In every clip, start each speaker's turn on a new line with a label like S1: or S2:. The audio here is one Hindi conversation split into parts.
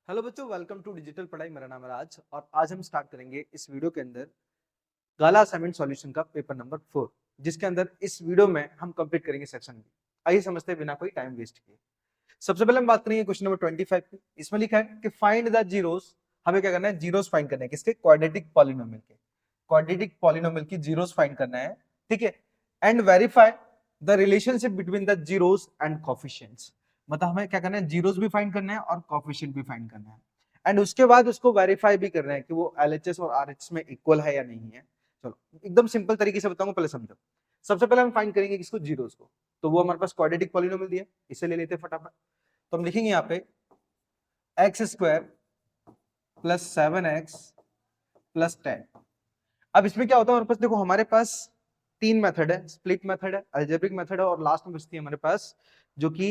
S1: हेलो बच्चों, वेलकम टू डिजिटल पढ़ाई। मेरा नाम है राज और आज हम स्टार्ट करेंगे इस वीडियो के अंदर गाला असाइनमेंट सॉल्यूशन का पेपर नंबर 4, जिसके अंदर इस वीडियो में हम कंप्लीट करेंगे सेक्शन बी। आइए समझते हैं बिना कोई टाइम वेस्ट किए। सबसे पहले हम बात करेंगे क्वेश्चन नंबर 25 की। इसमें लिखा है कि फाइंड द जीरोस। हमें क्या करना है? जीरोस फाइंड करना है। किसके? क्वाड्रेटिक पॉलिनोमियल के। क्वाड्रेटिक पॉलिनोमियल की जीरोस फाइंड करना है, ठीक है। And verify the relationship between the zeros and coefficients. मतलब हमें क्या करना है? जीरोस भी फाइंड करना है और कोफिशिएंट भी फाइंड करना है। एंड उसके बाद उसको वेरीफाई भी करना है कि वो एलएचएस और आरएचएस में इक्वल है या नहीं है। चलो एकदम सिंपल तरीके से बताऊंगा, पहले समझो। सबसे पहले हम फाइंड करेंगे किसको? जीरोस को। तो वो हमारे पास क्वाड्रेटिक पॉलिनोमियल दिया, इसे ले लेते हैं फटाफट। तो हम लिखेंगे यहाँ पे x square plus 7x plus 10। अब इसमें क्या होता है हमारे पास? देखो हमारे पास तीन मेथड है, स्प्लिट मेथड है, अलजेब्रिक मेथड है और लास्ट में बचती है हमारे पास जो कि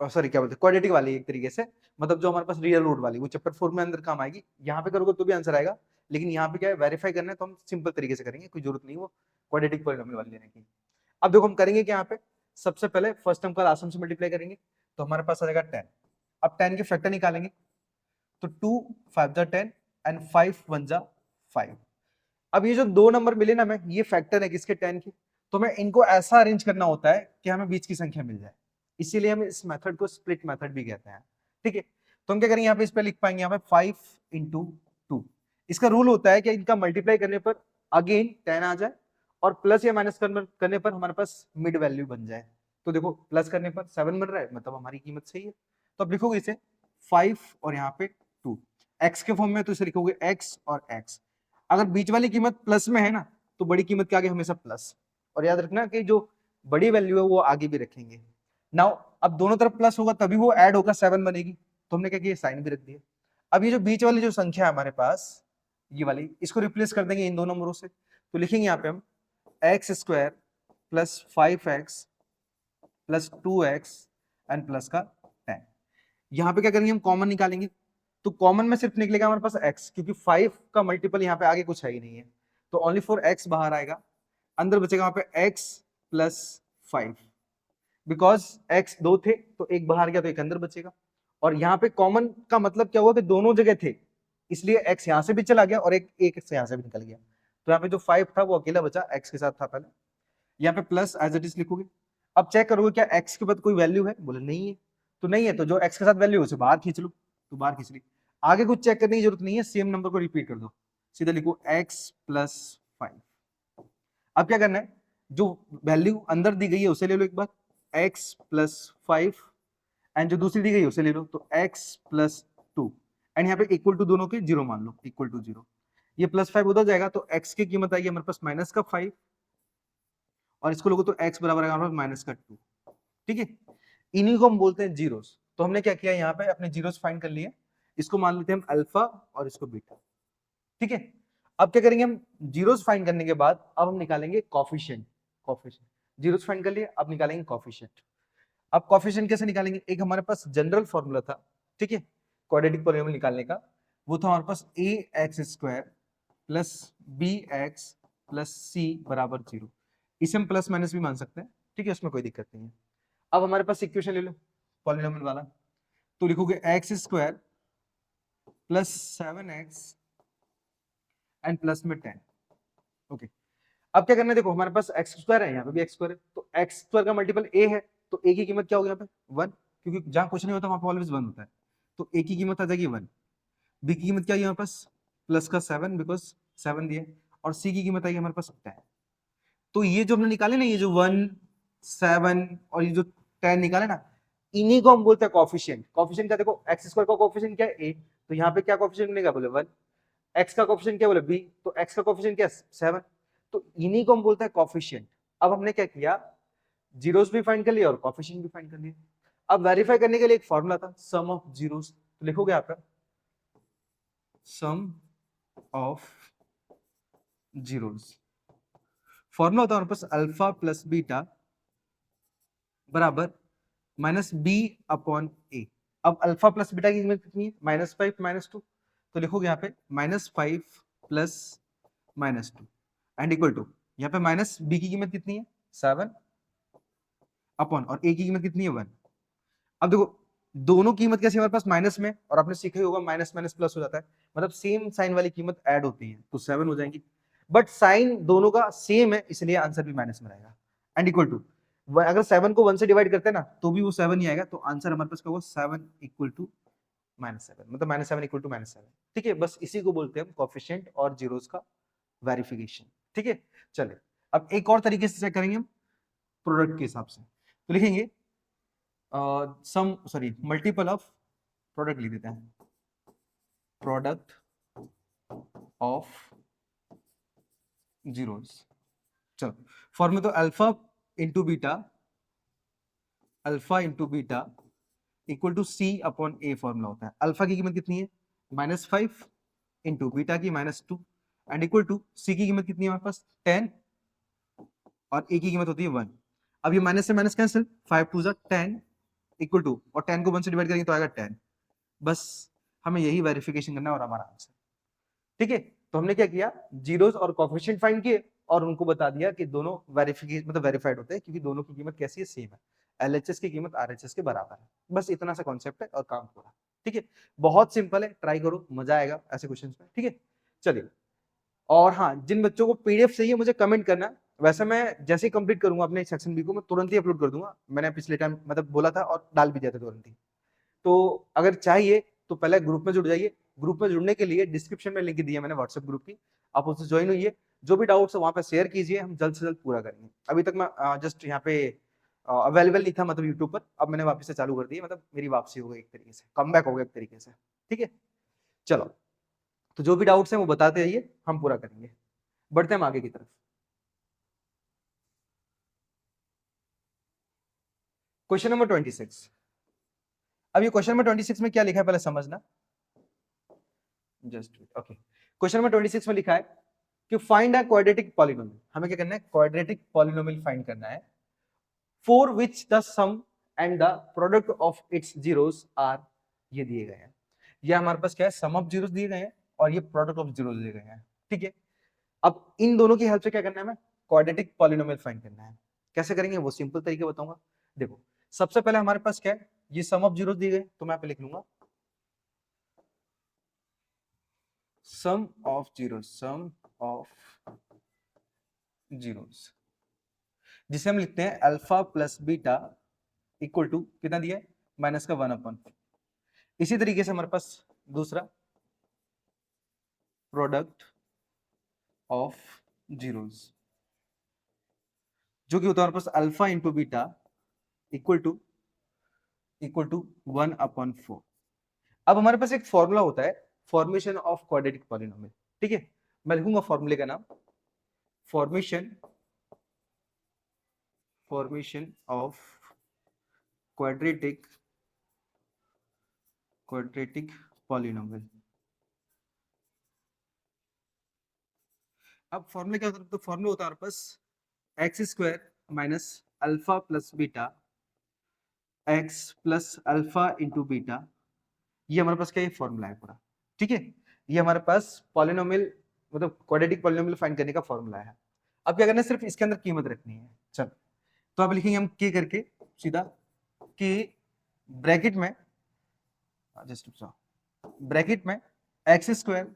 S1: सॉरी क्या बोलते हैं, क्वाड्रेटिक वाली एक तरीके से। मतलब जो हमारे पास रियल रूट वाली, वो चैप्टर 4 में अंदर काम आएगी। यहाँ पे करोगे तो भी आंसर आएगा, लेकिन यहाँ पे क्या है, वेरीफाई करना है तो हम सिंपल तरीके से करेंगे, कोई जरूरत नहीं वो क्वाड्रेटिक पॉलिनोमियल वाली लेने की। अब देखो हम करेंगे क्या यहाँ पे? सबसे पहले फर्स्ट टर्म का लास्ट टर्म से मल्टीप्लाई करेंगे, तो हमारे पास आ जाएगा 10। अब 10 के फैक्टर निकालेंगे, तो 2 5 जा 10 एंड 5 1 जा 5। अब ये जो दो नंबर मिले ना, हमें ये फैक्टर है किसके? 10 के। तो हमें इनको ऐसा अरेंज करना होता है कि हमें बीच की संख्या मिल जाए, इसीलिए हम इस मेथड को स्प्लिट मेथड भी कहते हैं, ठीक है। तो हम क्या करेंगे यहाँ पे? इस पे लिख पाएंगे यहाँ पे 5 इंटू 2। इसका रूल होता है कि इनका मल्टीप्लाई करने पर अगेन 10 आ जाए और प्लस या माइनस करने पर हमारे पास मिड वैल्यू बन जाए। तो देखो प्लस करने पर 7 बन रहा है, मतलब हमारी कीमत सही है। तो अब लिखोगे इसे 5 और यहाँ पे 2 एक्स के फॉर्म में, तो इसे लिखोगे एक्स और एक्स। अगर बीच वाली कीमत प्लस में है ना, तो बड़ी कीमत के आगे हमेशा प्लस। और याद रखना कि जो बड़ी वैल्यू है वो आगे भी रखेंगे। नाउ अब दोनों तरफ प्लस होगा तभी वो ऐड होगा, 7 बनेगी। तो हमने क्या किया? साइन भी रख दिया। अब ये जो बीच वाली जो संख्या है हमारे पास, ये वाली, इसको रिप्लेस कर देंगे इन दो नंबरों से। तो लिखेंगे यहाँ पे हम x square plus 5x plus 2x and plus का 10। यहाँ पे क्या करेंगे? हम कॉमन निकालेंगे, तो कॉमन में सिर्फ निकलेगा हमारे पास x, क्योंकि 5 का मल्टीपल यहाँ पे आगे कुछ है ही नहीं है, तो ओनली फॉर x बाहर आएगा। अंदर बचेगा वहां पे x प्लस 5। बिकॉज x दो थे तो एक बाहर गया तो एक अंदर बचेगा। और यहाँ पे कॉमन का मतलब क्या हुआ कि दोनों जगह थे, इसलिए x यहाँ से भी चला गया और एक एक से यहाँ से भी निकल गया। तो यहाँ पे जो 5 था वो अकेला बचा, x के साथ था पहले। यहाँ पे प्लस एज इट इज लिखोगे। अब चेक करोगे क्या x के बाद कोई वैल्यू है? बोले नहीं है। तो नहीं है, तो जो x के साथ वैल्यू है उसे बाहर खींच लो, तो बाहर खींच ली। आगे कुछ चेक करने की जरूरत नहीं है, सेम नंबर को रिपीट कर दो, सीधा लिखो x प्लस 5। अब क्या करना है? जो वैल्यू अंदर दी गई है उसे ले लो एक बार, x प्लस 5, एंड जो दूसरी दी गई है उसे ले लो, तो x प्लस 2। एंड यहाँ पे इक्वल टू दोनों के जीरो मान लो, इक्वल टू 0। ये प्लस 5 उधर जाएगा तो x की कीमत आएगी हमारे पास माइनस का 5, और इसको लोगो तो x बराबर आएगा माइनस का 2, ठीक है। इन्हीं को हम बोलते हैं जीरोस। तो हमने क्या किया यहाँ पे? अपने जीरोस फाइंड कर लिए। इसको मान लेते हैं हम अल्फा और इसको बीटा, ठीक है। अब क्या करेंगे हम? जीरोस फाइंड करने के बाद अब हम निकालेंगे कॉफिशिएंट। कॉफिशिएंट जीरोस फाइंड कर लिए, अब निकालेंगे कॉफिशिएंट। अब कॉफिशिएंट कैसे निकालेंगे? एक हमारे पास जनरल फॉर्मूला था, ठीक है, क्वाड्रेटिक पॉलिनोमियल निकालने का। वो था हमारे पास a x square plus b x plus c बराबर 0। इसे हम प्लस माइनस भी मान सकते हैं, ठीक है, उसमें कोई दिक्कत नहीं है। अब हमारे पास इक्वेशन ले लो पॉलिनोमियल वाला, तो लिखोगे x square plus 7x and plus में 10। ओके। अब क्या करना है? देखो हमारे पास एक्स स्क्वायर है, यहाँ पे भी एक्स स्क्वायर है, तो एक्स स्क्वायर का मल्टीपल ए है, तो ए की कीमत क्या होगी यहाँ पे? 1, क्योंकि जहां कुछ नहीं होता वहां पे ऑलवेज 1 होता है। तो ए की कीमत आ जाएगी 1। बी की कीमत क्या है हमारे पास? प्लस का 7, बिकॉज 7 दिया। और सी की कीमत आएगी हमारे पास 10। तो ये जो हमने निकाले ना, ये जो 1 7 और ये जो 10 निकाले ना, इन्हीं को हम बोलते हैं कॉफिशिएंट। कॉफिशिएंट क्या? देखो एक्स स्क्वायर का कॉफिशिएंट क्या है? ए। तो यहाँ पे क्या कॉफिशिएंट मिलेगा? बोले 1। एक्स का कोफिशिएंट क्या? बोले बी। तो एक्स का कोफिशिएंट क्या? 7। तो इन्हीं को हम बोलते हैं कोफिशिएंट। अब हमने क्या किया? जीरोस भी फाइंड कर लिया और कोफिशिएंट भी फाइंड कर लिया। अब वेरीफाई करने के लिए एक फॉर्मूला था, सम ऑफ जीरोस। तो लिखोगे आप सम ऑफ जीरोस। फॉर्मूला होता है हमारे पास अल्फा प्लस बीटा बराबर माइनस बी अपॉन ए। अब अल्फा प्लस बीटा की कीमत कितनी है? -5 -2। तो लिखोगे यहाँ पे -5 प्लस -2 एंड इक्वल टू, यहाँ पे माइनस बी की कीमत कितनी है? 7 अपॉन, और ए की कीमत कितनी है? 1। अब देखो दोनों कीमत कैसे हमारे पास माइनस में, और आपने सीखा ही होगा माइनस माइनस प्लस हो जाता है, मतलब सेम साइन वाली कीमत ऐड होती है तो 7 हो जाएंगी, बट साइन दोनों का सेम है इसलिए आंसर भी माइनस में रहेगा। एंड इक्वल टू, अगर 7 को 1 से डिवाइड करते हैं ना तो भी वो 7 ही आएगा, तो आंसर हमारे पास क्या होगा, 7 इक्वल टू -7, मतलब -7 इक्वल टू -7। ठीक है, बस इसी को बोलते हैं हम कोएफिशिएंट और जीरोस का वेरिफिकेशन। ठीक है, चलिए अब एक और तरीके से चेक करेंगे हम प्रोडक्ट के हिसाब से, तो लिखेंगे sum sorry multiple of, product लिख देते हैं, प्रोडक्ट ऑफ जीरोस। चलो फॉर्मूला तो alpha into beta equal to C upon A formula होता है। अल्फा की कीमत कितनी है, -5 इंटू बीटा की -2 एंड इक्वल टू सी की कीमत कितनी है हमारे पास 10 और ए की कीमत होती है 1। अब ये माइनस से माइनस कैंसिल, 5 2 जा 10 इक्वल टू, और 10 को 1 से डिवाइड करेंगे तो आएगा 10। बस हमें यही वेरिफिकेशन करना है और हमारा आंसर। ठीक है, तो हमने क्या किया, जीरोस और कोएफिशिएंट फाइंड किए और उनको बता दिया कि दोनों वेरिफिकेशन मतलब वेरीफाइड होते हैं क्योंकि दोनों की कीमत कैसी है, सेम है, एलएचएस की कीमत आरएचएस के बराबर है। बस इतना सा कॉन्सेप्ट है और काम पूरा। ठीक है, बहुत सिंपल है, ट्राई करो, मजा आएगा ऐसे क्वेश्चंस में। ठीक है, चलिए, और हाँ, जिन बच्चों को पीडीएफ चाहिए मुझे कमेंट करना, वैसे मैं जैसे ही कंप्लीट करूंगा अपने सेक्शन बी को मैं तुरंत ही अपलोड कर दूंगा, मैंने पिछले टाइम मतलब बोला था और डाल भी दिया था तुरंत ही। तो अगर चाहिए तो पहले ग्रुप में जुड़ जाइए, ग्रुप में जुड़ने के लिए डिस्क्रिप्शन में लिंक दी है मैंने व्हाट्सएप ग्रुप की, आप उससे ज्वाइन हुई, जो भी डाउट्स है वहां पे शेयर कीजिए, हम जल्द से जल्द पूरा करेंगे। अभी तक मैं जस्ट यहाँ पे अवेलेबल नहीं था मतलब यूट्यूब पर, अब मैंने वापस से चालू कर दी, मतलब मेरी वापसी हो गई एक तरीके से, कम बैक हो गया एक तरीके से। ठीक है, चलो, तो जो भी डाउट्स हैं वो बताते रहिए, हम पूरा करेंगे। बढ़ते हैं हम आगे की तरफ। Question number 26। अब ये क्वेश्चन नंबर 26 में क्या लिखा है पहले समझना, जस्ट ओके। क्वेश्चन नंबर 26 में लिखा है कि फाइंड अ क्वाड्रेटिक पॉलिनोमियल, हमें क्या करना है, क्वाड्रेटिक पॉलिनोमियल फाइंड करना है, for which the sum and the product of its zeros are, ये दिए गए हैं। ये हमारे पास क्या है, सम ऑफ जीरोस दिए गए हैं और ये प्रोडक्ट ऑफ जीरोस दिए गए हैं। ठीक है, अब इन दोनों की हेल्प से क्या करना है, हमें क्वाड्रेटिक पॉलिनोमियल फाइंड करना है। कैसे करेंगे वो सिंपल तरीके बताऊंगा। देखो, सबसे पहले हमारे पास क्या है, ये सम ऑफ जीरोस दिए गए, तो मैं यहाँ पे लिख लूंगा sum of zeros, sum of zeros, जिसे हम लिखते हैं alpha plus beta equal to कितना दिया है, माइनस का 1/4। इसी तरीके से हमारे पास दूसरा प्रोडक्ट ऑफ जीरोस, जो कि होता है हमारे पास alpha into beta equal to 1/4। अब हमारे पास एक फॉर्मूला होता है फॉर्मेशन ऑफ क्वाड्रेटिक पॉलिनोमियल। ठीक है, मैं लिखूंगा फॉर्मूले का नाम, फॉर्मेशन ऑफ क्वाड्रेटिक पॉलिनोमियल। अब फॉर्मूले क्या होता है, तो फॉर्मूला होता है हमारे पास x square minus alpha plus beta x plus alpha into beta, ये हमारे पास क्या है, फॉर्मूला है पूरा। ठीक है, ये हमारे पास पॉलिनोमियल मतलब क्वाड्रेटिक पॉलिनोमियल फाइंड करने का फॉर्मूला है। अब क्या करना है, सिर्फ इसके अंदर कीमत रखनी है। चल, तो अब लिखेंगे हम के करके सीधा, के ब्रैकेट में, जस्ट ब्रैकेट में एक्स स्क्वायर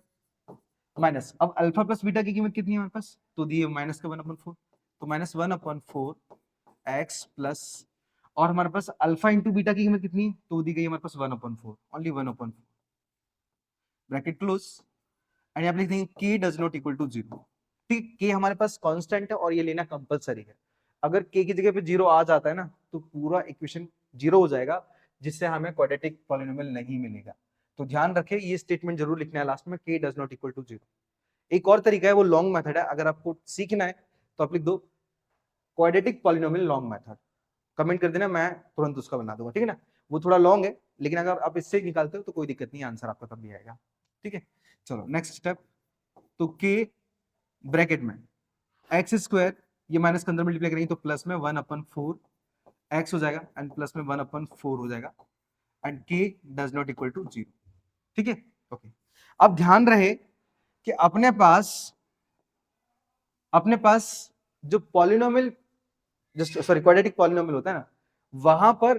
S1: माइनस, अब अल्फा प्लस बीटा की कीमत कितनी है हमारे पास, तो दी है माइनस का 1/4, तो -1/4 एक्स प्लस, और हमारे पास अल्फा इंटू बीटा की कीमत कितनी है, तो दी गई हमारे पास 1/4, ओनली 1/4, ब्रैकेट क्लोज, एंड यहाँ पे लिख देंगे के डज नॉट इक्वल टू 0। ठीक, के हमारे पास कांस्टेंट है और ये लेना कंपलसरी है। अगर के की जगह पे 0 आ जाता है ना तो पूरा इक्वेशन 0 हो जाएगा, जिससे हमें क्वाड्रेटिक पॉलिनोमियल नहीं मिलेगा। तो ध्यान रखें, ये स्टेटमेंट जरूर लिखना है लास्ट में, के डज नॉट इक्वल टू 0। एक और तरीका है, वो लॉन्ग मेथड है, अगर आपको सीखना है तो आप लिख दो quadratic polynomial long method, comment कर देना, मैं तुरंत उसका बना दूंगा। ठीक है ना, वो थोड़ा लॉन्ग है लेकिन अगर आप इससे निकालते हो तो कोई दिक्कत नहीं, आंसर आपका तब भी आएगा। ठीक है, चलो नेक्स्ट स्टेप, तो के ब्रैकेट में एक्स स्क्वायर, ये माइनस के अंदर मल्टीप्लाई करेंगे तो प्लस में 1/4 एक्स हो जाएगा एंड प्लस में 1/4 हो जाएगा, एंड के डज नॉट इक्वल टू 0। ठीक है, ओके। अब ध्यान रहे कि अपने पास जो polynomial, just sorry quadratic polynomial होता है ना, वहां पर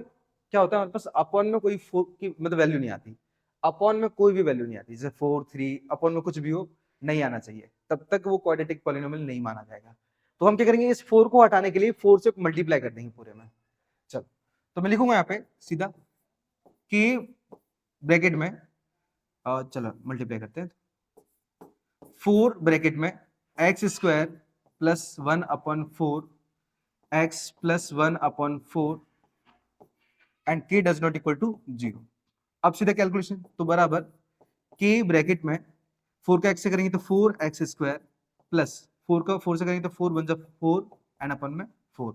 S1: क्या होता है हमारे पास अपॉन में कोई 4 की मतलब वैल्यू नहीं आती, अपॉन में कोई भी वैल्यू नहीं आती, जैसे 4 3 अपॉन में कुछ भी हो नहीं आना चाहिए, तब तक वो क्वाड्रेटिक पॉलिनोमियल नहीं माना जाएगा। तो हम क्या करेंगे, इस 4 को हटाने के लिए 4 से मल्टीप्लाई कर देंगे पूरे में। चलो तो मैं लिखूंगा यहाँ पे सीधा कि ब्रैकेट में चलो मल्टीप्लाई करते हैं, 4 ब्रैकेट में x square plus 1 upon 4 x plus 1 upon 4 and k does not equal to 0। अब सीधा कैलकुलेशन, तो बराबर k ब्रैकेट में 4 का x से करेंगे तो 4 एक्स स्क्वायर प्लस 4 का 4 से करेंगे तो 4 बन जाए 4 एंड अपन में 4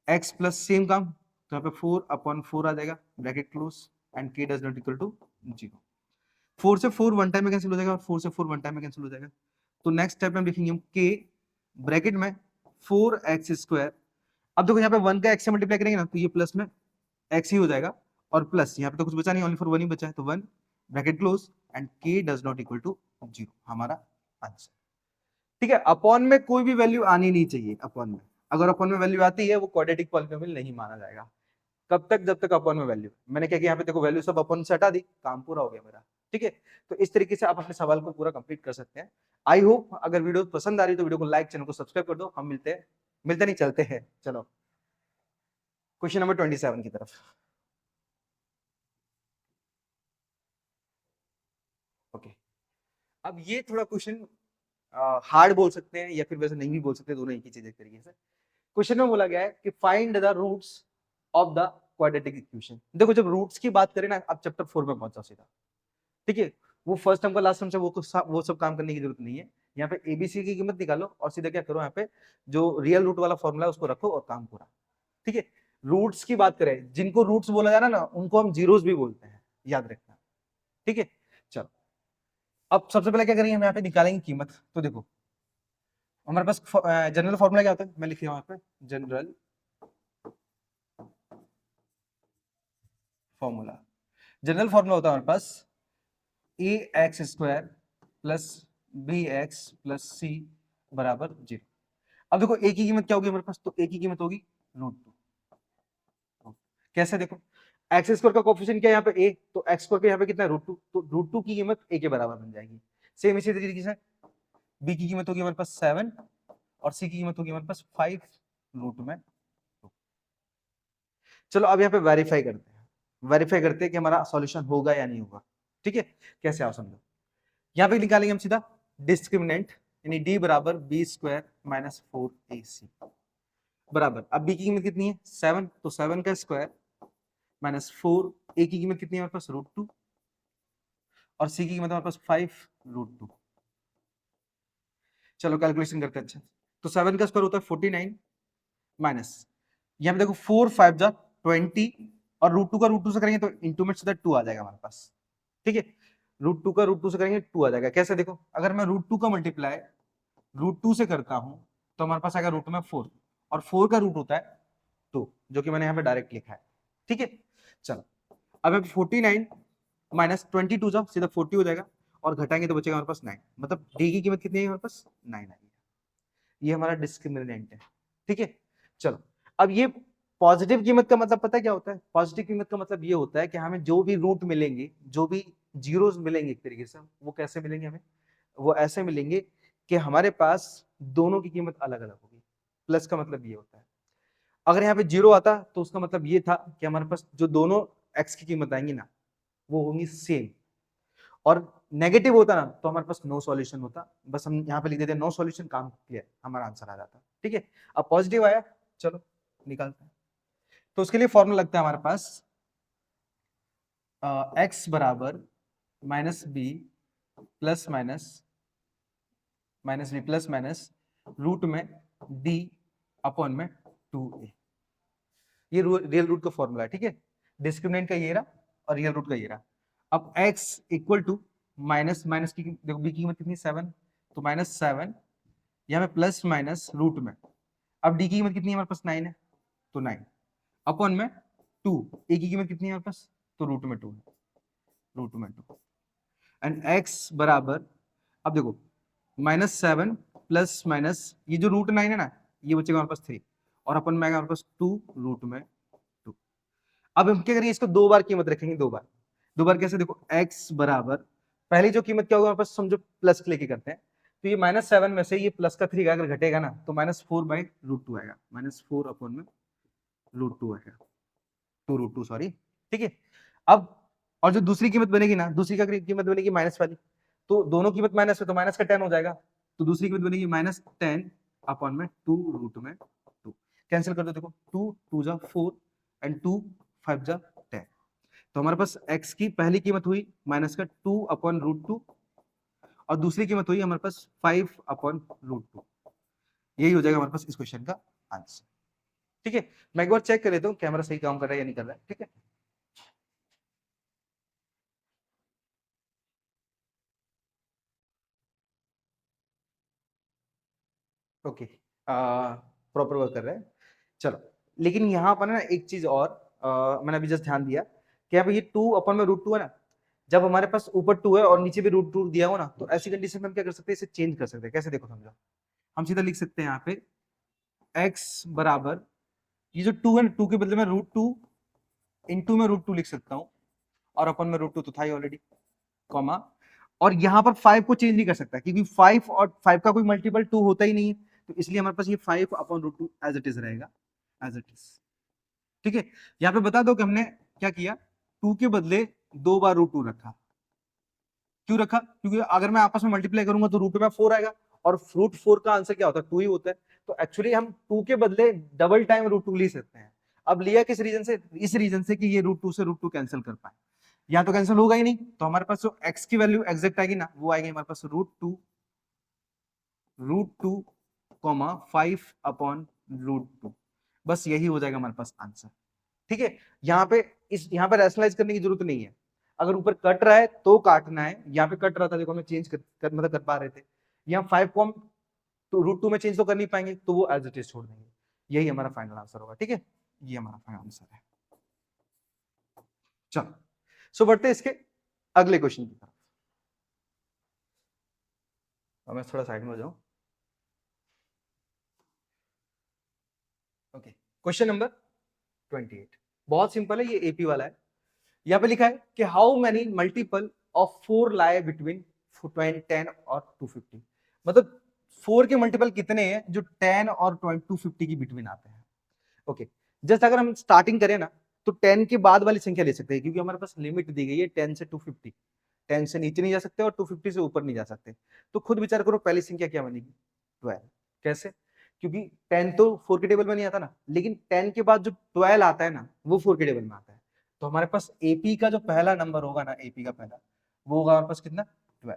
S1: x प्लस सेम काम, तो यहाँ पे 4 अपॉन 4 आ जाएगा bracket close and k does not equal to 0। 4 से 4 वन टाइम में कैंसिल हो जाएगा और 4 से 4 वन टाइम में कैंसिल हो जाएगा। तो नेक्स्ट स्टेप में हम लिखेंगे k ब्रैकेट में 4 एक्स स्क्वायर, अब देखो यहाँ पे 1 का x से मल्टीप्लाई करेंगे ना तो ये प्लस में x ही हो जाएगा और प्लस यहाँ पे तो कुछ बचा नहीं, ओनली फॉर 1 ही बचा है, तो 1 bracket close and k does not equal to 0 हमारा आंसर। ठीक है, अपॉन में कोई भी वैल्यू आनी नहीं चाहिए, अपॉन में अगर अपॉन में वैल्यू आती है वो क्वाड्रेटिक पॉलिनोमियल नहीं माना जाएगा। कब तक, जब तक अपॉन में वैल्यू, मैंने क्या किया यहाँ पे देखो वैल्यू सब अपॉन से हटा दी, काम पूरा हो गया मेरा। ठीक है, तो इस तरीके से आप अपने सवाल को पूरा कंप्लीट कर सकते हैं। आई होप अगर वीडियो पसंद आ रही है तो वीडियो को लाइक, चैनल को सब्सक्राइब कर दो। हम मिलते नहीं चलते हैं। चलो क्वेश्चन नंबर 27 की तरफ। ओके, अब ये थोड़ा क्वेश्चन हार्ड बोल सकते हैं या फिर वैसे नहीं भी बोल सकते, दोनों एक ही चीज एक तरीके से। क्वेश्चन में बोला गया है कि find the roots of the quadratic equation. देखो जब रूट्स की बात करें ना, आप चैप्टर 4 में पहुंच जाओ सीधा। ठीक है, वो फर्स्ट टर्म का लास्ट टर्म से वो सब काम करने की जरूरत नहीं है। यहाँ पे एबीसी की कीमत निकालो और सीधा क्या करो, यहाँ पे जो रियल रूट वाला फॉर्मूला है उसको रखो और काम पूरा। ठीक है, रूट्स की बात करें, जिनको रूट्स बोला जा रहा है ना उनको हम जीरोस भी बोलते हैं, याद रखना। ठीक है, चलो अब सबसे पहले क्या करेंगे, हम यहाँ पे निकालेंगे कीमत। तो देखो हमारे पास जनरल फॉर्मूला क्या होता है, मैं लिख रहा हूँ यहाँ पे जनरल फॉर्मूला। जनरल फॉर्मूला होता है हमारे पास a x square plus b x plus c बराबर 0। अब देखो ए की कीमत क्या होगी हमारे पास, तो ए की कीमत होगी √2। कैसे, देखो एक्स स्क्वायर का कोफिशिएंट क्या है यहाँ पे ए, तो एक्स स्क्वायर के यहाँ पे कितना है √2, तो √2 की कीमत ए के बराबर बन जाएगी। सेम इसी तरीके से बी की कीमत होगी हमारे पास 7 और सी की कीमत होगी हमारे पास 5 √2। चलो अब यहाँ पे वेरीफाई करते हैं कि हमारा सॉल्यूशन होगा या नहीं होगा। ठीक है, कैसे आओ समझो, यहाँ पे निकालेंगे हम सीधा डिस्क्रिमिनेंट, यानी डी बराबर बी स्क्वायर माइनस 4ac बराबर, अब बी की कीमत कितनी है 7, तो 7 का स्क्वायर माइनस 4, ए की कीमत कितनी है हमारे पास √2 और सी की कीमत हमारे पास 5 √2। चलो कैलकुलेशन करते हैं। अच्छा, तो 7 का स्क्वायर होता है 49 माइनस, यहाँ पे देखो 4 5 जा 20 और √2 का √2 से करेंगे तो इंटू में सीधा 2 आ जाएगा हमारे पास। ठीक है, √2 का √2 से करेंगे 2 आ जाएगा। कैसे, देखो अगर मैं √2 का मल्टीप्लाई √2 से करता हूं तो हमारे पास आएगा रूट में 4 और 4 का रूट होता है 2, जो कि मैंने यहाँ पे डायरेक्ट लिखा है। ठीक है, चलो अब 49 माइनस 22 जाओ सीधा 40 हो जाएगा और घटाएंगे तो बचेगा हमारे पास 9, मतलब डी की कीमत कितनी है हमारे पास 9 आई। ये हमारा डिस्क्रिमिनेंट है। ठीक है, चलो अब ये पॉजिटिव कीमत का मतलब पता है क्या होता है, पॉजिटिव कीमत का मतलब ये होता है कि हमें जो भी रूट मिलेंगे, जो भी जीरोस मिलेंगे एक तरीके से, वो कैसे मिलेंगे हमें, वो ऐसे मिलेंगे कि हमारे पास दोनों की कीमत अलग अलग होगी। प्लस का मतलब ये होता है, अगर यहाँ पे जीरो आता तो उसका मतलब ये था कि हमारे पास जो दोनों एक्स की कीमत आएंगी ना वो होंगी सेम, और नेगेटिव होता ना तो हमारे पास नो सॉल्यूशन होता, बस हम यहाँ पे लिख देते नो सॉल्यूशन, काम क्लियर, हमारा आंसर आ जाता। ठीक है, अब पॉजिटिव आया, चलो निकालते हैं। तो उसके लिए फॉर्मूला लगता है हमारे पास एक्स बराबर minus b plus minus b plus minus root में डी अपॉन में 2a। ये रियल रूट का फॉर्मूला है। ठीक है, डिस्क्रिमिनेंट का ये रहा और रियल रूट का ये रहा। अब x equal to minus minus की देखो b की कीमत कितनी 7, तो -7 यहाँ पे प्लस माइनस रूट में, अब d की कीमत कितनी है हमारे पास 9 है, तो 9 अपॉन में 2, a की कीमत कितनी है हमारे पास, तो √2 है, √2 एंड x बराबर, अब देखो -7 प्लस माइनस ये जो √9 है ना ये बचेगा हमारे पास 3 और अपन में आएगा हमारे पास 2 √2। अब हम क्या करेंगे, इसको 2 बार कीमत रखेंगे, 2 बार कैसे, देखो x बराबर पहली जो कीमत क्या होगा हमारे पास, समझो प्लस लेके करते हैं, तो ये -7 में से ये प्लस का 3 अगर घटेगा ना तो -4/√2 आएगा, -4 अपॉन में √2 आएगा, 2√2 सॉरी, ठीक है। अब और जो दूसरी कीमत बनेगी ना, दूसरी का कीमत बनेगी माइनस वाली, तो दोनों कीमत माइनस है तो माइनस का 10 हो जाएगा, तो दूसरी कीमत बनेगी -10 अपॉन में 2√2 कैंसिल कर दो, देखो 2 2 जा 4 एंड 2 5 जा 10, तो हमारे पास x की पहली कीमत हुई माइनस का 2 अपॉन √2 और दूसरी कीमत हुई हमारे पास 5 अपॉन √2, यही हो जाएगा हमारे पास इस क्वेश्चन का आंसर, ठीक है। मैं एक बार चेक कर लेता हूँ कैमरा सही काम कर रहा है या नहीं कर रहा है, ठीक है। ओके, प्रॉपर वर्क कर रहा है, चलो। लेकिन यहाँ पर ना एक चीज और मैंने अभी जस्ट ध्यान दिया कि यहाँ पे ये 2 अपॉन में √2 है ना, जब हमारे पास ऊपर 2 है और नीचे भी √2 दिया हो ना, तो ऐसी कंडीशन में हम क्या कर सकते हैं, इसे चेंज कर सकते हैं, कैसे देखो समझो, हम सीधा लिख सकते हैं यहाँ पे x बराबर ये जो 2 है ना, 2 के बदले में √2 इंटू में √2 लिख सकता हूँ और अपन में √2 तो था ही ऑलरेडी, कॉमा, और यहाँ पर 5 को चेंज नहीं कर सकता क्योंकि 5 और 5 का कोई मल्टीपल 2 होता ही नहीं है, तो इसलिए हमारे पास ये 5 अपॉन √2 एज इट इज रहेगा, एज इट इज, ठीक है। यहाँ पे बता दो कि हमने क्या किया, 2 के बदले 2 बार √2 रखा, क्यों रखा, क्योंकि अगर मैं आपस में मल्टीप्लाई करूंगा तो √2 में 4 आएगा और √4 का आंसर क्या होता है, 2 ही होता है, तो एक्चुअली हम 2 के बदले डबल टाइम √2 ले सकते हैं। अब लिया किस रीजन से, इस रीजन से कि ये √2 से √2 कैंसिल कर पाए, या तो कैंसिल होगा ही नहीं, तो हमारे पास जो x की वैल्यू एग्जैक्ट आएगी ना, वो आएगी हमारे पास √2 कॉमा 5 अपॉन √2, बस यही हो जाएगा हमारे पास आंसर, ठीक है। यहाँ पे यहाँ पे रैशनलाइज करने की जरूरत नहीं है, अगर ऊपर कट रहा है तो काटना है, यहाँ पे कट रहा था देखो हमें चेंज मतलब कर पा रहे थे, यहाँ 5 को हम तो √2 में चेंज तो कर नहीं पाएंगे, तो वो एज इट इज छोड़ देंगे, यही हमारा फाइनल आंसर होगा, ठीक है, ये हमारा फाइनल आंसर है। चलो, सो बढ़ते हैं इसके अगले क्वेश्चन की तरफ, मैं थोड़ा साइड में हो जाऊं, ओके। क्वेश्चन नंबर 28 बहुत सिंपल है, ये एपी वाला है। यहाँ पे लिखा है कि how many multiple of 4 lie between 10 और 250, मतलब 4 के मल्टीपल कितने हैं जो 10 और 250 के बिटवीन आते हैं, ओके। जस्ट अगर हम स्टार्टिंग करें ना तो 10 के बाद वाली संख्या ले सकते हैं, क्योंकि हमारे पास लिमिट दी गई है 10 से 250, 10 से नीचे नहीं जा सकते और 250 से ऊपर नहीं जा सकते, तो खुद विचार करो पहली संख्या क्या बनेगी, 12, कैसे, क्योंकि 10 तो 4 के टेबल में नहीं आता ना, लेकिन 10 के बाद जो 12 आता है ना वो 4 के टेबल में आता है, तो हमारे पास एपी का जो पहला नंबर होगा ना, एपी का पहला वो होगा हमारे पास कितना, 12।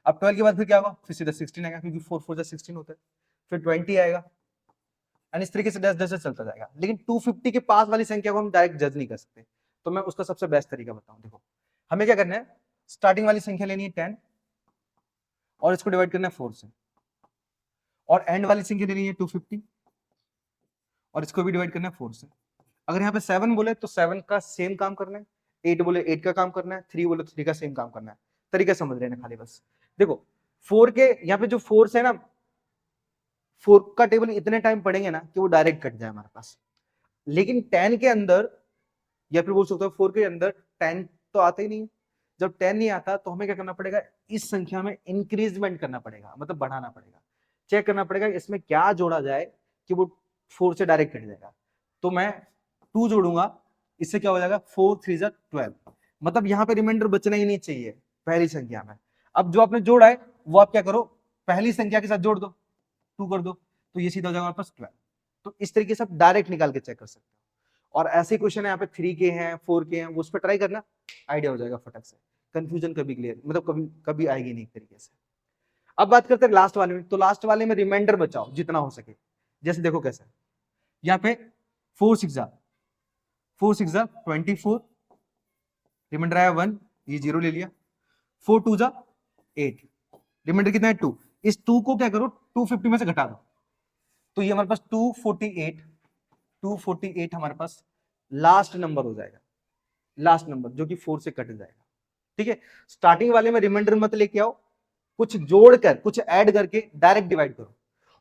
S1: अब 12 के बाद फिर क्या होगा, फिर सीधा 16 आएगा, क्योंकि 4 4 16 होता है, फिर 20 आएगा, एंड इस तरीके से 10 10 से चलता जाएगा, लेकिन 250 के पास वाली संख्या को हम डायरेक्ट जज नहीं कर सकते, तो मैं उसका सबसे बेस्ट तरीका बताऊं, देखो हमें क्या करना है, स्टार्टिंग वाली संख्या लेनी है 10 और इसको डिवाइड करना है 4 से, और एंड वाली संख्या लेनी है 250 और इसको भी डिवाइड करना है 4 से। अगर यहाँ पे 7 बोले तो 7 का सेम काम करना है, 8 बोले 8 का काम करना है, 3 बोले तो 3 का सेम काम करना है, तरीका समझ रहे हैं खाली बस। देखो 4 के यहाँ पे जो 4 है ना, 4 का टेबल इतने टाइम पढ़ेंगे ना कि वो डायरेक्ट कट जाए हमारे पास, लेकिन 10 के अंदर या फिर बोल सकते हो 4 के अंदर 10 तो आता ही नहीं, जब 10 नहीं आता तो हमें क्या करना पड़ेगा, इस संख्या में इंक्रीजमेंट करना पड़ेगा, मतलब बढ़ाना पड़ेगा, चेक करना पड़ेगा इसमें क्या जोड़ा जाए कि वो 4 से डायरेक्ट कट जाएगा, तो मैं 2 जोड़ूंगा, इससे क्या हो जाएगा 4 3 जा 12, मतलब यहाँ पे रिमाइंडर बचना ही नहीं चाहिए पहली संख्या में। अब जो आपने जोड़ा है वो आप क्या करो, पहली संख्या के साथ जोड़ दो, 2 कर दो, तो ये सीधा हो जाएगा हमारे पास 12, तो इस तरीके से आप डायरेक्ट निकाल के चेक कर सकते हो। और ऐसे क्वेश्चन है यहाँ पे 3 के हैं 4 के हैं, वो उस पर ट्राई करना, आइडिया हो जाएगा फटक से, कंफ्यूजन कभी क्लियर मतलब कभी कभी आएगी नहीं एक तरीके से। अब बात करते हैं लास्ट वाले में, तो लास्ट वाले में रिमाइंडर बचाओ जितना हो सके, जैसे देखो कैसे, यहाँ पे 4 6 जा 24, रिमाइंडर आया 1, ये 0 ले लिया, 4 2 जा 8, रिमाइंडर कितना है 2, इस 2 को क्या करो 250 में से घटा दो, तो ये हमारे पास 248 हमारे पास लास्ट नंबर हो जाएगा, लास्ट नंबर जो कि 4 से कट जाएगा, ठीक है। स्टार्टिंग वाले में रिमाइंडर मत लेके आओ, कुछ जोड़कर कुछ ऐड करके डायरेक्ट डिवाइड करो,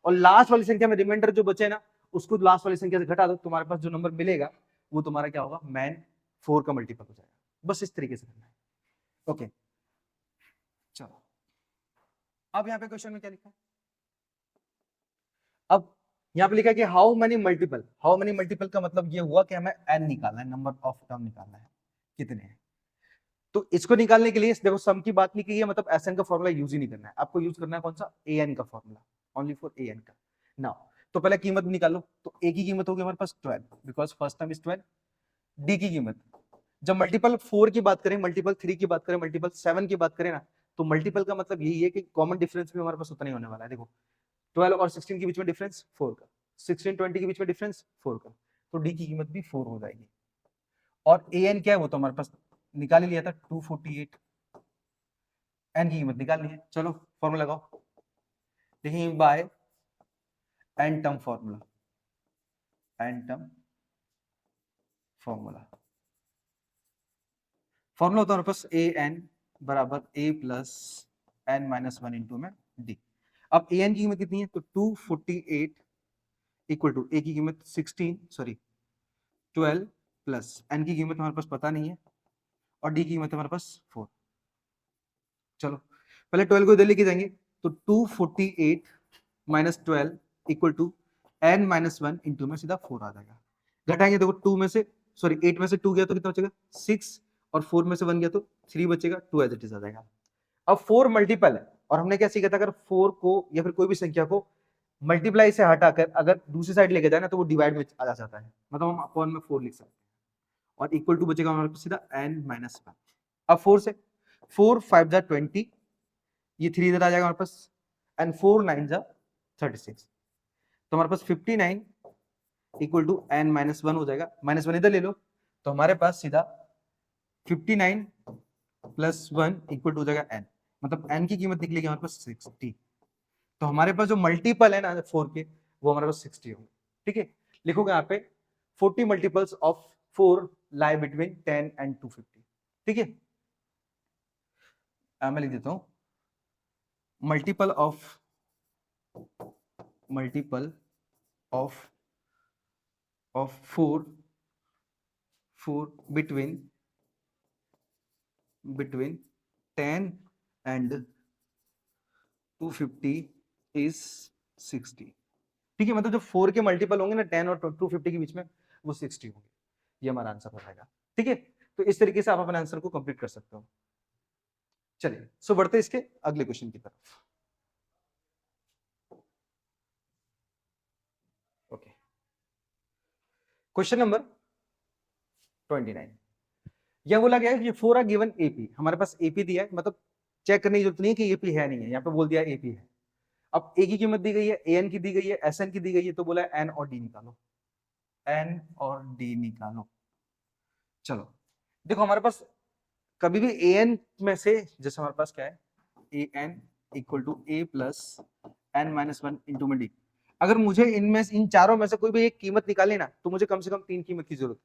S1: और लास्ट वाली संख्या में रिमाइंडर जो बचे ना उसको लास्ट वाली संख्या से घटा दो, तुम्हारे पास जो नंबर मिलेगा वो तुम्हारा क्या होगा, मैन 4 का मल्टीपल हो जाएगा। बस इस तरीके से करना है। ओके चलो, अब यहाँ पे क्वेश्चन में क्या लिखा है, अब यहाँ पे लिखा है कि how many multiple, how many multiple का मतलब ये हुआ कि हमें n निकालना है, नंबर ऑफ टर्म निकालना है कितने हैं। तो इसको निकालने के लिए देखो सम की बात नहीं की है, मतलब एसएन का फॉर्मूला यूज ही नहीं करना है आपको, यूज करना है कौन सा, एन का फॉर्मूला, ओनली फॉर एन का। नाउ तो पहले कीमत निकालो, तो ए की कीमत होगी हमारे पास 12 because first term is 12। D की कीमत, जब मल्टीपल 4 की बात करें, मल्टीपल 3 की बात करें, मल्टीपल 7 की बात करें ना, तो मल्टीपल का मतलब यही है कि कॉमन डिफरेंस भी हमारे पास उतना ही होने वाला है। देखो 12 और 16 के बीच में डिफरेंस 4 का, 16 20 के बीच में डिफरेंस 4 का, तो डी की कीमत भी 4 हो जाएगी। और ए एन क्या है वो तो हमारे पास निकाल ही लिया था 248, एन की कीमत निकालनी है। चलो फॉर्मूला लगाओ, देखिए by n term formula, n term formula, formula होता है हमारे पास ए एन बराबर a plus n minus 1 into में डी। अब ए एन की कीमत कितनी है, तो 248 इक्वल टू ए की कीमत 16 सॉरी 12 प्लस एन की कीमत हमारे पास पता नहीं है और डी की कीमत हमारे पास 4। चलो पहले 12 को इधर लेके जाएंगे, तो 248 minus 12 equal to n minus 1 into में सीधा 4 आ जाएगा। घटाएंगे देखो 2 में से सॉरी 8 में से 2 गया तो कितना बचेगा 6, और 4 में से 1 गया तो 3 बचेगा, 2 एज इट इज आ जाएगा। अब 4 मल्टीपल है और हमने क्या सीखा था, अगर 4 को या फिर कोई भी संख्या को मल्टीप्लाई से हटाकर अगर दूसरी साइड लेके जाए ना तो वो डिवाइड में आ जाता है, मतलब हम अपॉन में 4 लिख सकते हैं और इक्वल टू बचेगा हमारे पास सीधा n माइनस 1। अब 4 से 4 5 जा 20, ये 3 इधर आ जाएगा हमारे पास, एंड 4 9 जा 36, तो हमारे पास 59 इक्वल टू n माइनस 1 हो जाएगा। माइनस 1 इधर ले लो तो हमारे पास सीधा 59 प्लस 1 इक्वल टू हो जाएगा n, मतलब n की कीमत निकलेगी हमारे पास 60। तो हमारे पास जो मल्टीपल है ना 4 के, वो हमारे पास 60 होंगे। ठीक है, लिखोगे यहाँ पे 40 multiples of 4 lie between 10 and 250। ठीक है, मैं लिख देता हूं multiple of 4 between 10 and 250 is 60। ठीक है, मतलब जो 4 के मल्टीपल होंगे ना 10 और 250 के बीच में, वो 60 होंगे। ये हमारा आंसर हो जाएगा। ठीक है, तो इस तरीके से आप अपने आंसर को कंप्लीट कर सकते हो। चलिए सो बढ़ते इसके अगले क्वेश्चन की तरफ। ओके, क्वेश्चन नंबर 29, यह बोला गया है कि 4 आर गिवन एपी, हमारे पास एपी दिया है, मतलब चेक करने की जरूरत नहीं है कि एपी है नहीं है, यहाँ पे बोल दिया एपी है। अब ए की कीमत दी गई है, एन की दी गई है, एस एन की दी गई है, तो बोला है एन और डी निकालो, एन और डी निकालो। चलो देखो हमारे पास कभी भी ए एन में से, जैसे हमारे पास क्या है a n equal to a plus n minus 1 into में डी, अगर मुझे इनमें इन चारों में से कोई भी एक कीमत निकालनी ना, तो मुझे कम से कम 3 कीमत की जरूरत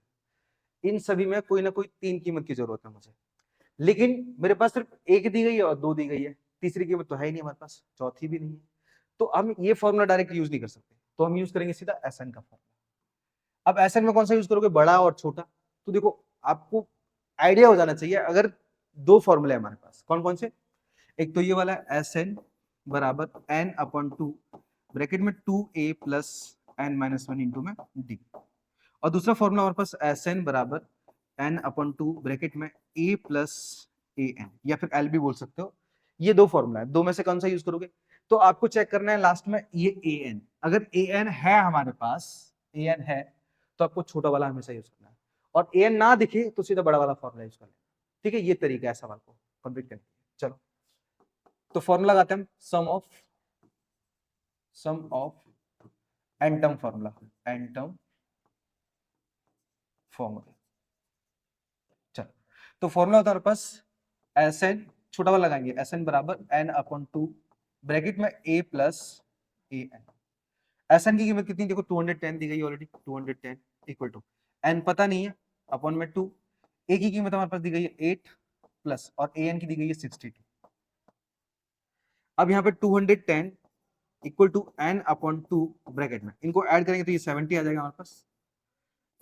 S1: है। इन सभी में कोई ना कोई 3 कीमत की जरूरत है मुझे, लेकिन मेरे पास सिर्फ एक दी गई है और 2 दी गई है, तीसरी कीमत तो है ही नहीं हमारे पास, चौथी भी नहीं है, तो हम ये फॉर्मूला डायरेक्ट यूज नहीं कर सकते, तो हम यूज करेंगे सीधा एस एन का फॉर्मूला। अब एस एन में कौन सा यूज करोगे, बड़ा और छोटा, तो देखो आपको आइडिया हो जाना चाहिए, अगर 2 फॉर्मूले हमारे पास कौन कौन से, एक तो ये वाला एस एन बराबर एन अपॉन 2 ब्रैकेट में 2a plus n minus 1 into में डी, और दूसरा फॉर्मूला हमारे पास एस एन बराबर एन अपॉन 2 ब्रैकेट में a प्लस ए एन, या फिर एल भी बोल सकते हो। ये 2 फॉर्मूला है, 2 में से कौन सा यूज करोगे, तो आपको चेक करना है लास्ट में ये ए एन, अगर ए एन है हमारे पास, ए एन है तो आपको छोटा वाला हमेशा यूज करना है, और ए एन ना दिखे तो सीधा बड़ा वाला फॉर्मूला यूज करना है। ठीक है, ये तरीका है सवाल को कंप्लीट करने का। चलो तो फॉर्मूला लगाते हैं, sum of n term formula, n term formula. चलो तो फॉर्मूला होता है हमारे पास एस एन, छोटा वाला लगाएंगे, एस एन बराबर एन अपॉन 2 ब्रैकेट में a plus a n. S n की कीमत कितनी, देखो 210 दी गई ऑलरेडी, 210 इक्वल टू एन पता नहीं है अपॉन में 2, ए की कीमत हमारे पास दी गई है 8 प्लस और ए एन की दी गई है 62। अब यहाँ पे 210 equal to n upon 2 bracket में, इनको ऐड करेंगे तो ये 70 आ जाएगा हमारे पास,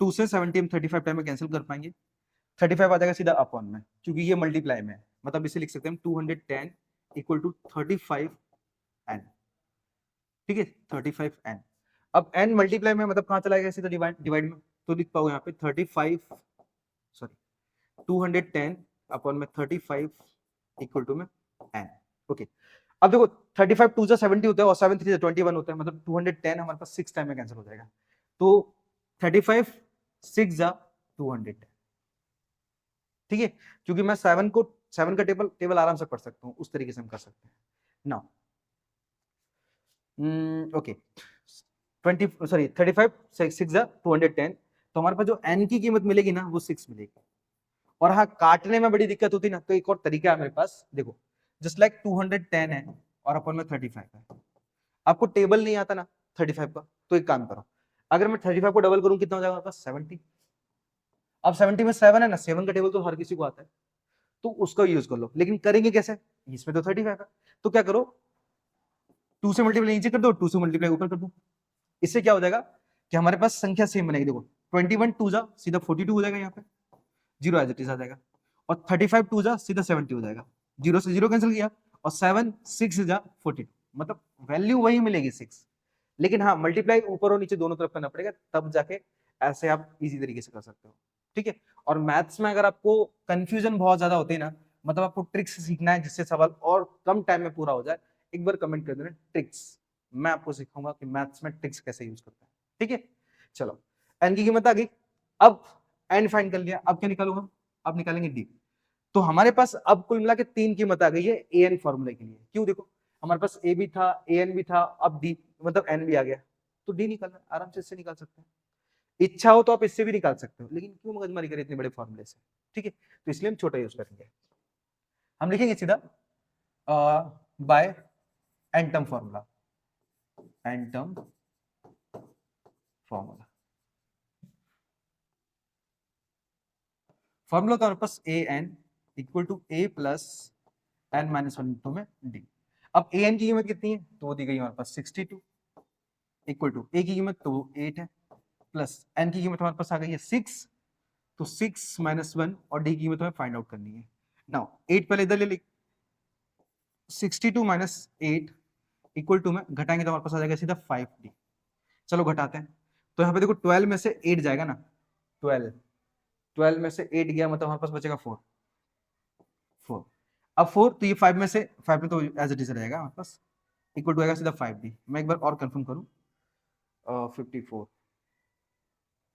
S1: 2 से 70 हम 35 टाइम में कैंसिल कर पाएंगे, 35 आ जाएगा सीधा अपॉन में, क्योंकि ये मल्टीप्लाई में है, मतलब इसे लिख सकते हैं 210 इक्वल टू 35n, ठीक है 35n। अब n मल्टीप्लाई में मतलब कहां चला गया, सीधा डिवाइड डिवाइड में, तो लिख पाओगे यहाँ पे 35 सॉरी 210 अपॉन में 35 इक्वल टू में n। ओके, अब देखो 35 2 से 70 होता है और 7 3 से 21 होता है, मतलब 210 हमारे पास 6 टाइम में कैंसिल हो जाएगा, तो 35 6 जा 210, ठीक है, क्योंकि मैं 7 का टेबल टेबल आराम से पढ़ सकता हूँ, उस तरीके से हम कर सकते हैं नाउ। ओके 35 6 जा 210, तो हमारे पास जो n की कीमत मिलेगी ना वो 6 मिलेगी। और हाँ, काटने में बड़ी दिक्कत होती ना, तो एक और तरीका है मेरे पास, देखो जस्ट लाइक 210 है और अपन में 35 है, आपको टेबल नहीं आता ना 35 का, तो एक काम करो, अगर मैं 35 को डबल करूं कितना हो जाएगा हमारे पास 70। अब 70 में 7 है ना, 7 का टेबल तो हर किसी को आता है, तो उसका यूज कर लो, लेकिन करेंगे कैसे, इसमें तो 35 है, तो क्या करो 2 से मल्टीप्लाई नीचे कर दो, 2 से मल्टीप्लाई ऊपर कर दो, इससे क्या हो जाएगा कि हमारे पास संख्या सेम बनेगी। देखो 21 2 जा सीधा 42 हो जाएगा, यहाँ पे जीरो एज इट इज आ जाएगा, और 35 2 जा सीधा 70 हो जाएगा, जीरो से जीरो कैंसिल किया, और 7 6 जा 42, मतलब वैल्यू वही मिलेगी 6, लेकिन हाँ मल्टीप्लाई ऊपर और नीचे दोनों तरफ करना पड़ेगा, तब जाके ऐसे आप इजी तरीके से कर सकते हो, ठीक है। और मैथ्स में अगर आपको कंफ्यूजन बहुत ज्यादा होती है ना, मतलब आपको ट्रिक्स सीखना है जिससे सवाल और कम टाइम में पूरा हो जाए, एक बार कमेंट कर देना ट्रिक्स, मैं आपको सिखाऊंगा कि मैथ्स में ट्रिक्स कैसे यूज करते हैं, ठीक है। चलो एन की कीमत आ गई, अब एन फाइंड कर लिया, अब क्या निकालूंगा, अब निकालेंगे डी। तो हमारे पास अब कुल मिला के 3 कीमत आ गई है ए एन फॉर्मूले के लिए, क्यों, देखो हमारे पास ए भी था ए एन भी था, अब डी मतलब एन भी आ गया, तो डी निकालना आराम से इससे निकाल सकते हैं, इच्छा हो तो आप इससे भी निकाल सकते हो, लेकिन क्यों मगजमारी करें इतने बड़े फॉर्मूले से, ठीक है, तो इसलिए हम छोटा यूज करेंगे, हम लिखेंगे सीधा by n term formula, n term formula, formula का हमारे पास a n equal to a plus n minus one into में डी। अब ए एन की कीमत कितनी है, तो वो दी गई हमारे पास 62 इक्वल टू ए की कीमत तो 8 है, प्लस एन की कीमत हमारे पास आ गई है 6, तो 6 माइनस 1 और डी की कीमत हमें फाइंड आउट करनी है। नाउ 8 पहले इधर ले ली, 62 माइनस 8 इक्वल टू में घटाएंगे तो हमारे पास आ जाएगा सीधा 5d। चलो घटाते हैं, तो यहाँ पे देखो 12 में से 8 जाएगा ना, 12 में से 8 गया, मतलब हमारे पास बचेगा 4। अब 4 तो ये 5 में से 5 में तो एज इट इज रहेगा हमारे पास, इक्वल टू आएगा सीधा 5d। मैं एक बार और कंफर्म करूं, 54,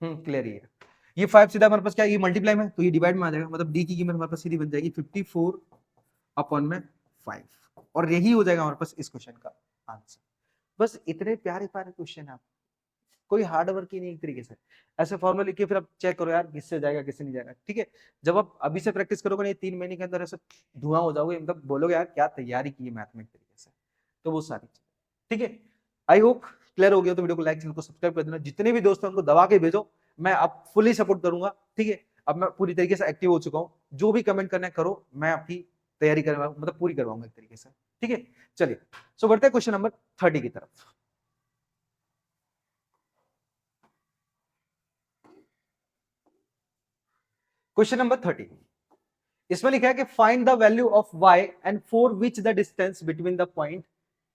S1: क्लियर ही है, ये 5 सीधा हमारे पास क्या है, ये मल्टीप्लाई में तो ये डिवाइड में आ जाएगा, मतलब डी की कीमत हमारे पास सीधी बन जाएगी 54 अपॉन में 5, और यही हो जाएगा हमारे पास इस क्वेश्चन का आंसर। बस इतने प्यारे प्यारे क्वेश्चन है, आप कोई हार्ड वर्क ही नहीं, एक तरीके से ऐसे फॉर्मूला लिख के फिर आप चेक करो यार किससे जाएगा किससे नहीं जाएगा, ठीक है। जब आप अभी से प्रैक्टिस करोगे ना, 3 महीने के अंदर ऐसे धुआं हो जाओगे, मतलब बोलोगे यार क्या तैयारी की है मैथ में एक तरीके से, तो वो सारी चीज, ठीक है। आई होप क्लियर हो गया, तो वीडियो को लाइक चैनल को सब्सक्राइब कर देना, जितने भी दोस्त हैं उनको दबा के भेजो, मैं आप फुली सपोर्ट करूंगा, ठीक है। अब मैं पूरी तरीके से एक्टिव हो चुका हूँ, जो भी कमेंट करना है करो, मैं आपकी तैयारी करवा मतलब पूरी करवाऊंगा एक तरीके से, ठीक है। चलिए सो बढ़ते हैं क्वेश्चन नंबर 30 की तरफ। क्वेश्चन नंबर 30, इसमें लिखा है कि find the value of y and for which the distance between the point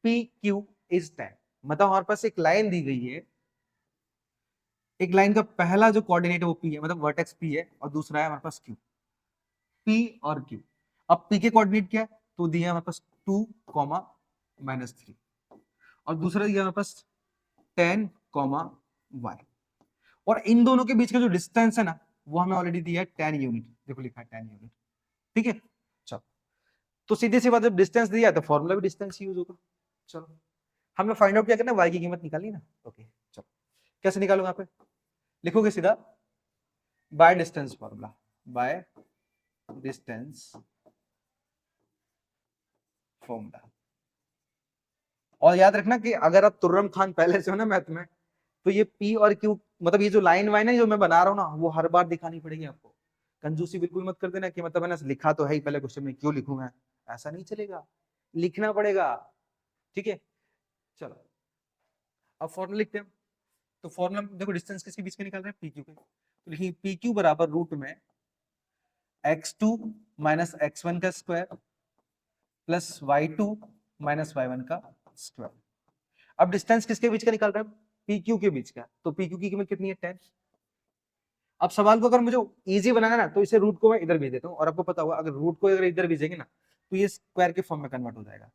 S1: p q is 10। मतलब हमारे पास एक लाइन दी गई है, एक लाइन का पहला जो कोऑर्डिनेट है वो p है, मतलब वर्टेक्स p है, और दूसरा है हमारे पास q, p और q। अब p के कोऑर्डिनेट क्या है, तो दिया है हमारे पास 2, -3, और दूसरा दिया हमारे पास 10, y, और इन दोनों के बीच का जो डिस्टेंस है ना, वो हमें ऑलरेडी दिया है 10 यूनिट, देखो लिखा है 10 यूनिट, ठीक है। चलो तो सीधी सी बात, जब डिस्टेंस दिया है तो फॉर्मूला भी डिस्टेंस यूज होगा। चलो हमें फाइंड आउट क्या करना है, y की कीमत निकालनी ना, ओके चलो कैसे निकालूंगा, यहाँ पे लिखोगे सीधा by distance formula, by distance formula. और याद रखना कि अगर आप तुर्रम खान पहले से हो ना मैथ में, तो ये p और q मतलब ये जो लाइन वाइन है जो मैं बना रहा हूँ ना, वो हर बार दिखानी पड़ेगी आपको, कंजूसी बिल्कुल मत कर देना कि मतलब मैंने लिखा तो है ही पहले क्वेश्चन में, क्यों लिखूंगा, ऐसा नहीं चलेगा, लिखना पड़ेगा, ठीक है। चलो अब फॉर्मूला लिखते हैं, तो फॉर्मूला देखो डिस्टेंस किसके बीच में निकाल रहे हैं, पी क्यू के, तो लिखिए पी क्यू बराबर रूट में x2 माइनस x1 का square plus y2 minus y1 का स्क्वायर। अब डिस्टेंस किसके बीच का निकाल रहे हैं, पी क्यू के बीच का, तो पी क्यू की कीमत कितनी है 10। अब सवाल को अगर मुझे इजी बनाना ना तो इसे रूट को मैं इधर भेज देता हूँ, और आपको पता होगा अगर रूट को अगर इधर भेजेंगे ना तो ये स्क्वायर के फॉर्म में कन्वर्ट हो जाएगा।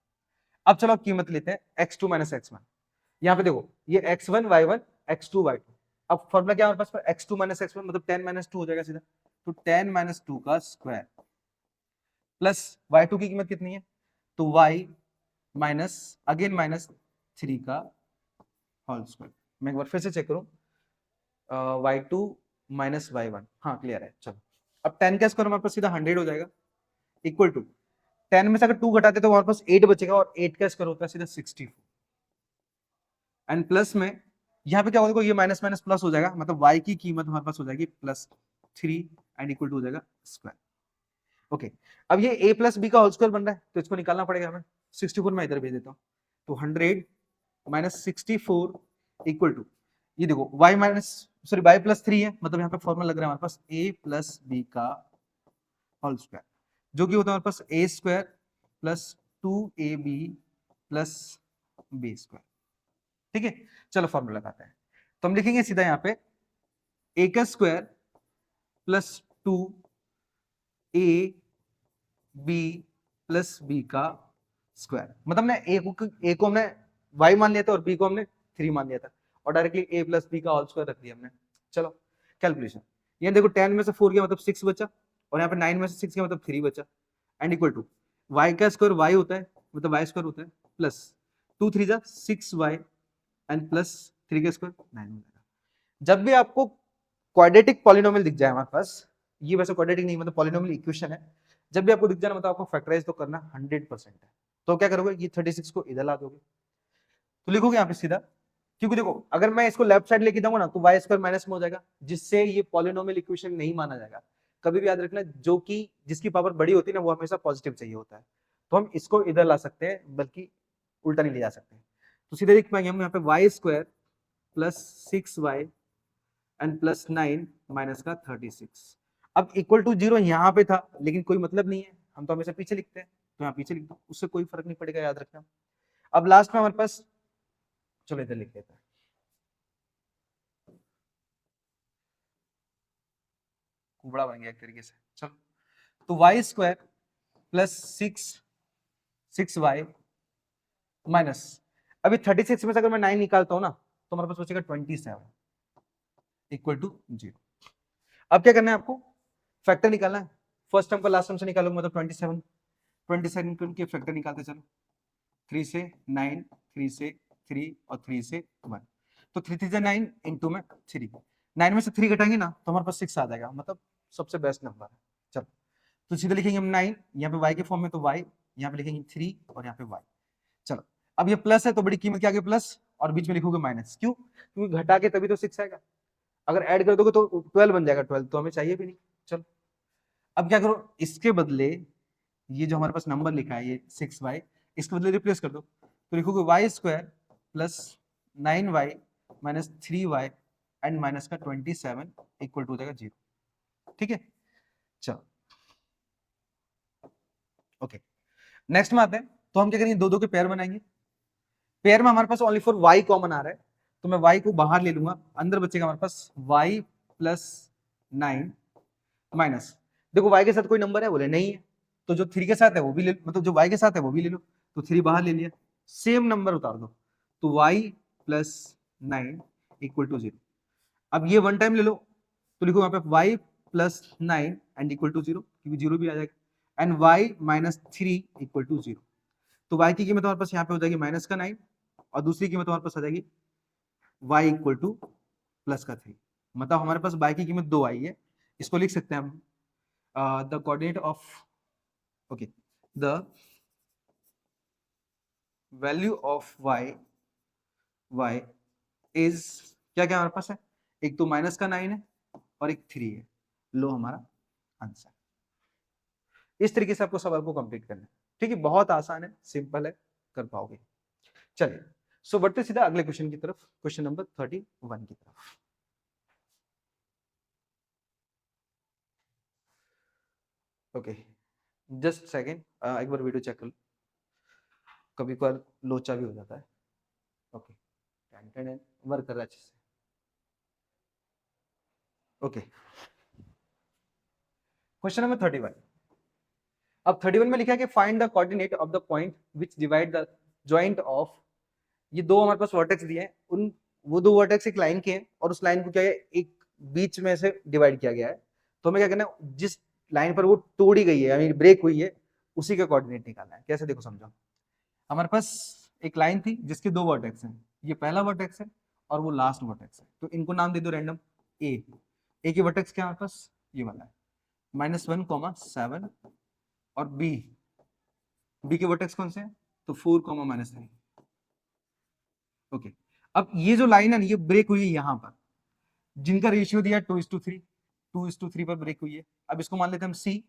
S1: अब चलो अब कीमत लेते हैं x2 माइनस x1। यहाँ पे देखो ये x1 y1 x2 y2। अब फॉर्मूला क्या है हमारे पास, x2 माइनस x1 मतलब 10 माइनस 2 हो जाएगा सीधा, तो 10 माइनस 2 का स्क्वायर प्लस y2 की कीमत कितनी है, तो y माइनस अगेन माइनस 3 का होल स्क्वायर। मैं एक बार फिर से चेक करूं, y2 माइनस y1, हाँ क्लियर है। चलो अब 10 का स्क्वायर हमारे पास सीधा 100 हो जाएगा, इक्वल टू 10 में से अगर 2 घटाते तो हमारे पास 8 बचेगा, और 8 का स्क्वायर होता है सीधा 64। एंड प्लस में यहाँ पे क्या होगा, ये माइनस माइनस प्लस हो जाएगा, मतलब y की कीमत हमारे पास हो जाएगी प्लस 3 एंड इक्वल टू हो जाएगा स्क्वायर। ओके, अब ये a प्लस बी का होल स्क्वायर बन रहा है तो इसको निकालना पड़ेगा हमें। 64 में इधर भेज देता हूँ, तो 100 माइनस 64 इक्वल टू, ये देखो y minus sorry y plus 3 है, मतलब यहाँ पे फॉर्मूला लग रहा है हमारे पास a प्लस बी का होल स्क्वायर, जो कि होता है हमारे पास a square plus 2ab plus b square. ठीक है, चलो फॉर्मूला लगाते हैं। तो हम लिखेंगे सीधा यहाँ पे a का square plus 2ab plus b का स्क्वायर, मतलब हमने a को हमने y मान लिया था और b को हमने 3 मान लिया था, और डायरेक्टली a प्लस बी का होल स्क्वायर रख दिया हमने। चलो कैलकुलेशन, ये देखो 10 में से 4 गया मतलब 6 बचा, और यहाँ पे 9 में से 6 गया मतलब 3 बचा, एंड इक्वल टू y का स्क्वायर y होता है, मतलब y स्क्वायर होता है प्लस 2 3 जा 6y एंड प्लस 3 का स्क्वायर 9 हो जाएगा। जब भी आपको क्वाड्रेटिक पॉलिनोमियल दिख जाए हमारे पास, ये वैसे क्वाड्रेटिक नहीं मतलब पॉलिनोमियल इक्वेशन है, जब भी आपको दिख जाए मतलब आपको फैक्टराइज तो करना 100% है। तो क्या करोगे, ये 36 को इधर ला दोगे, तो लिखोगे यहाँ पे सीधा, क्योंकि देखो अगर मैं इसको लेफ्ट साइड लेके जाऊंगा ना तो वाई स्क्वायर माइनस में हो जाएगा, जिससे ये पॉलिनोमियल इक्वेशन नहीं माना जाएगा। कभी भी याद रखना, जो कि जिसकी पावर बड़ी होती है ना वो हमेशा पॉजिटिव चाहिए होता है, तो हम इसको इधर ला सकते हैं, बल्कि उल्टा नहीं ले जा सकते। तो सीधे लिख पाएंगे हम यहाँ पे y square plus 6y and plus 9 minus का 36। अब इक्वल टू 0 यहाँ पे था, लेकिन कोई मतलब नहीं है, हम तो हमेशा पीछे लिखते हैं, तो यहाँ पीछे लिख दो, उससे कोई फर्क नहीं पड़ेगा, याद रखना। अब लास्ट में हमारे पास, चलो इधर लिख लेते हैं, कुबड़ा बन गया एक तरीके से। चलो तो Y square plus 6y minus, अभी 36 में से अगर मैं 9 निकालता हूं ना तो हमारे पास बचेगा 27 इक्वल टू 0। अब क्या करना है आपको, फैक्टर निकालना है। फर्स्ट टर्म का लास्ट टर्म से निकालोगे मतलब 27, 27 के फैक्टर निकालते चलो, 3 से 9, 3 से 3 और 3 से 1, तो 3 3 9 इंटू में 3, 9 में से 3 घटाएंगे ना तो हमारे पास 6 आ जाएगा, मतलब सबसे बेस्ट नंबर है। चलो तो सीधे लिखेंगे हम 9, यहाँ पे y के फॉर्म में तो y, यहाँ पे लिखेंगे 3 और यहाँ पे y। चलो अब ये प्लस है तो बड़ी कीमत क्या आगे प्लस, और बीच में लिखोगे माइनस, क्यों, क्योंकि घटा के तभी तो 6 आएगा, अगर ऐड कर दोगे तो 12 बन जाएगा, 12 तो हमें चाहिए भी नहीं। चलो अब क्या करो, इसके बदले ये जो हमारे पास नंबर लिखा है ये 6y, इसके बदले रिप्लेस कर दो, तो लिखोगे y square plus 9y minus 3y and minus का 27 इक्वल टू हो जाएगा 0। ठीक है, चलो ओके, नेक्स्ट में आते हैं। तो हम क्या करेंगे, दो दो के पेयर बनाएंगे। पेयर में हमारे पास ओनली फॉर y कॉमन आ रहा है, तो मैं y को बाहर ले लूंगा, अंदर बचेगा हमारे पास y प्लस 9 माइनस, देखो y के साथ कोई नंबर है, बोले नहीं है, तो जो 3 के साथ है वो भी ले, मतलब जो y के साथ है वो भी ले लो, तो 3 बाहर ले लिया, सेम नंबर उतार दो, तो y प्लस 9 इक्वल टू 0। अब ये वन टाइम ले लो, तो लिखो यहाँ पे y plus 9 and equal to 0, क्योंकि 0 भी आ जाएगा, and y minus 3 equal to 0। तो y की कीमत हमारे पास यहाँ पे हो जाएगी माइनस का 9, और दूसरी कीमत हमारे पास आ जाएगी y इक्वल टू प्लस का 3, मतलब हमारे पास y की कीमत 2 आई है। इसको लिख सकते हैं हम the coordinate of, okay, the value of y is क्या क्या हमारे पास है, एक तो माइनस का 9 है और एक 3 है, लो हमारा आंसर। इस तरीके से आपको सवाल को कंप्लीट करना है। ठीक है, बहुत आसान है, सिंपल है, कर पाओगे। चलिए सो बढ़ते सीधा अगले क्वेश्चन की तरफ, क्वेश्चन नंबर 31 की तरफ। ओके, जस्ट सेकेंड, एक बार वीडियो चेक कर लो, कभी कभार लोचा भी हो जाता है। ओके, वर्क कर रहा है अच्छे से। Okay, question number 31। अब 31 में लिखा है कि find the coordinate of the point which divide the joint of, ये दो हमारे पास वर्टेक्स दिए हैं, उन वो दो वर्टेक्स एक लाइन के हैं और उस लाइन को क्या है एक बीच में से डिवाइड किया गया है। तो हमें क्या करना है, जिस लाइन पर वो तोड़ी गई है यानी ब्रेक हुई है उसी का कोऑर्डिनेट निकालना है। कैसे देखो समझो, हमारे पास एक लाइन थी जिसके दो वर्टेक्स हैं, ये पहला वर्टेक्स है और वो लास्ट वर्टेक्स है, तो इनको नाम दे दो रैंडम ए की वर्टेक्स क्या है हमारे पास, ये वाला है -1, 7, और बी के वर्टेक्स कौन से हैं, तो 4, -3। ओके, अब ये जो लाइन है ये ब्रेक हुई है यहां पर, जिनका रेशियो दिया 2:3, 2:3 पर ब्रेक हुई है। अब इसको मान लेते हैं हम सी,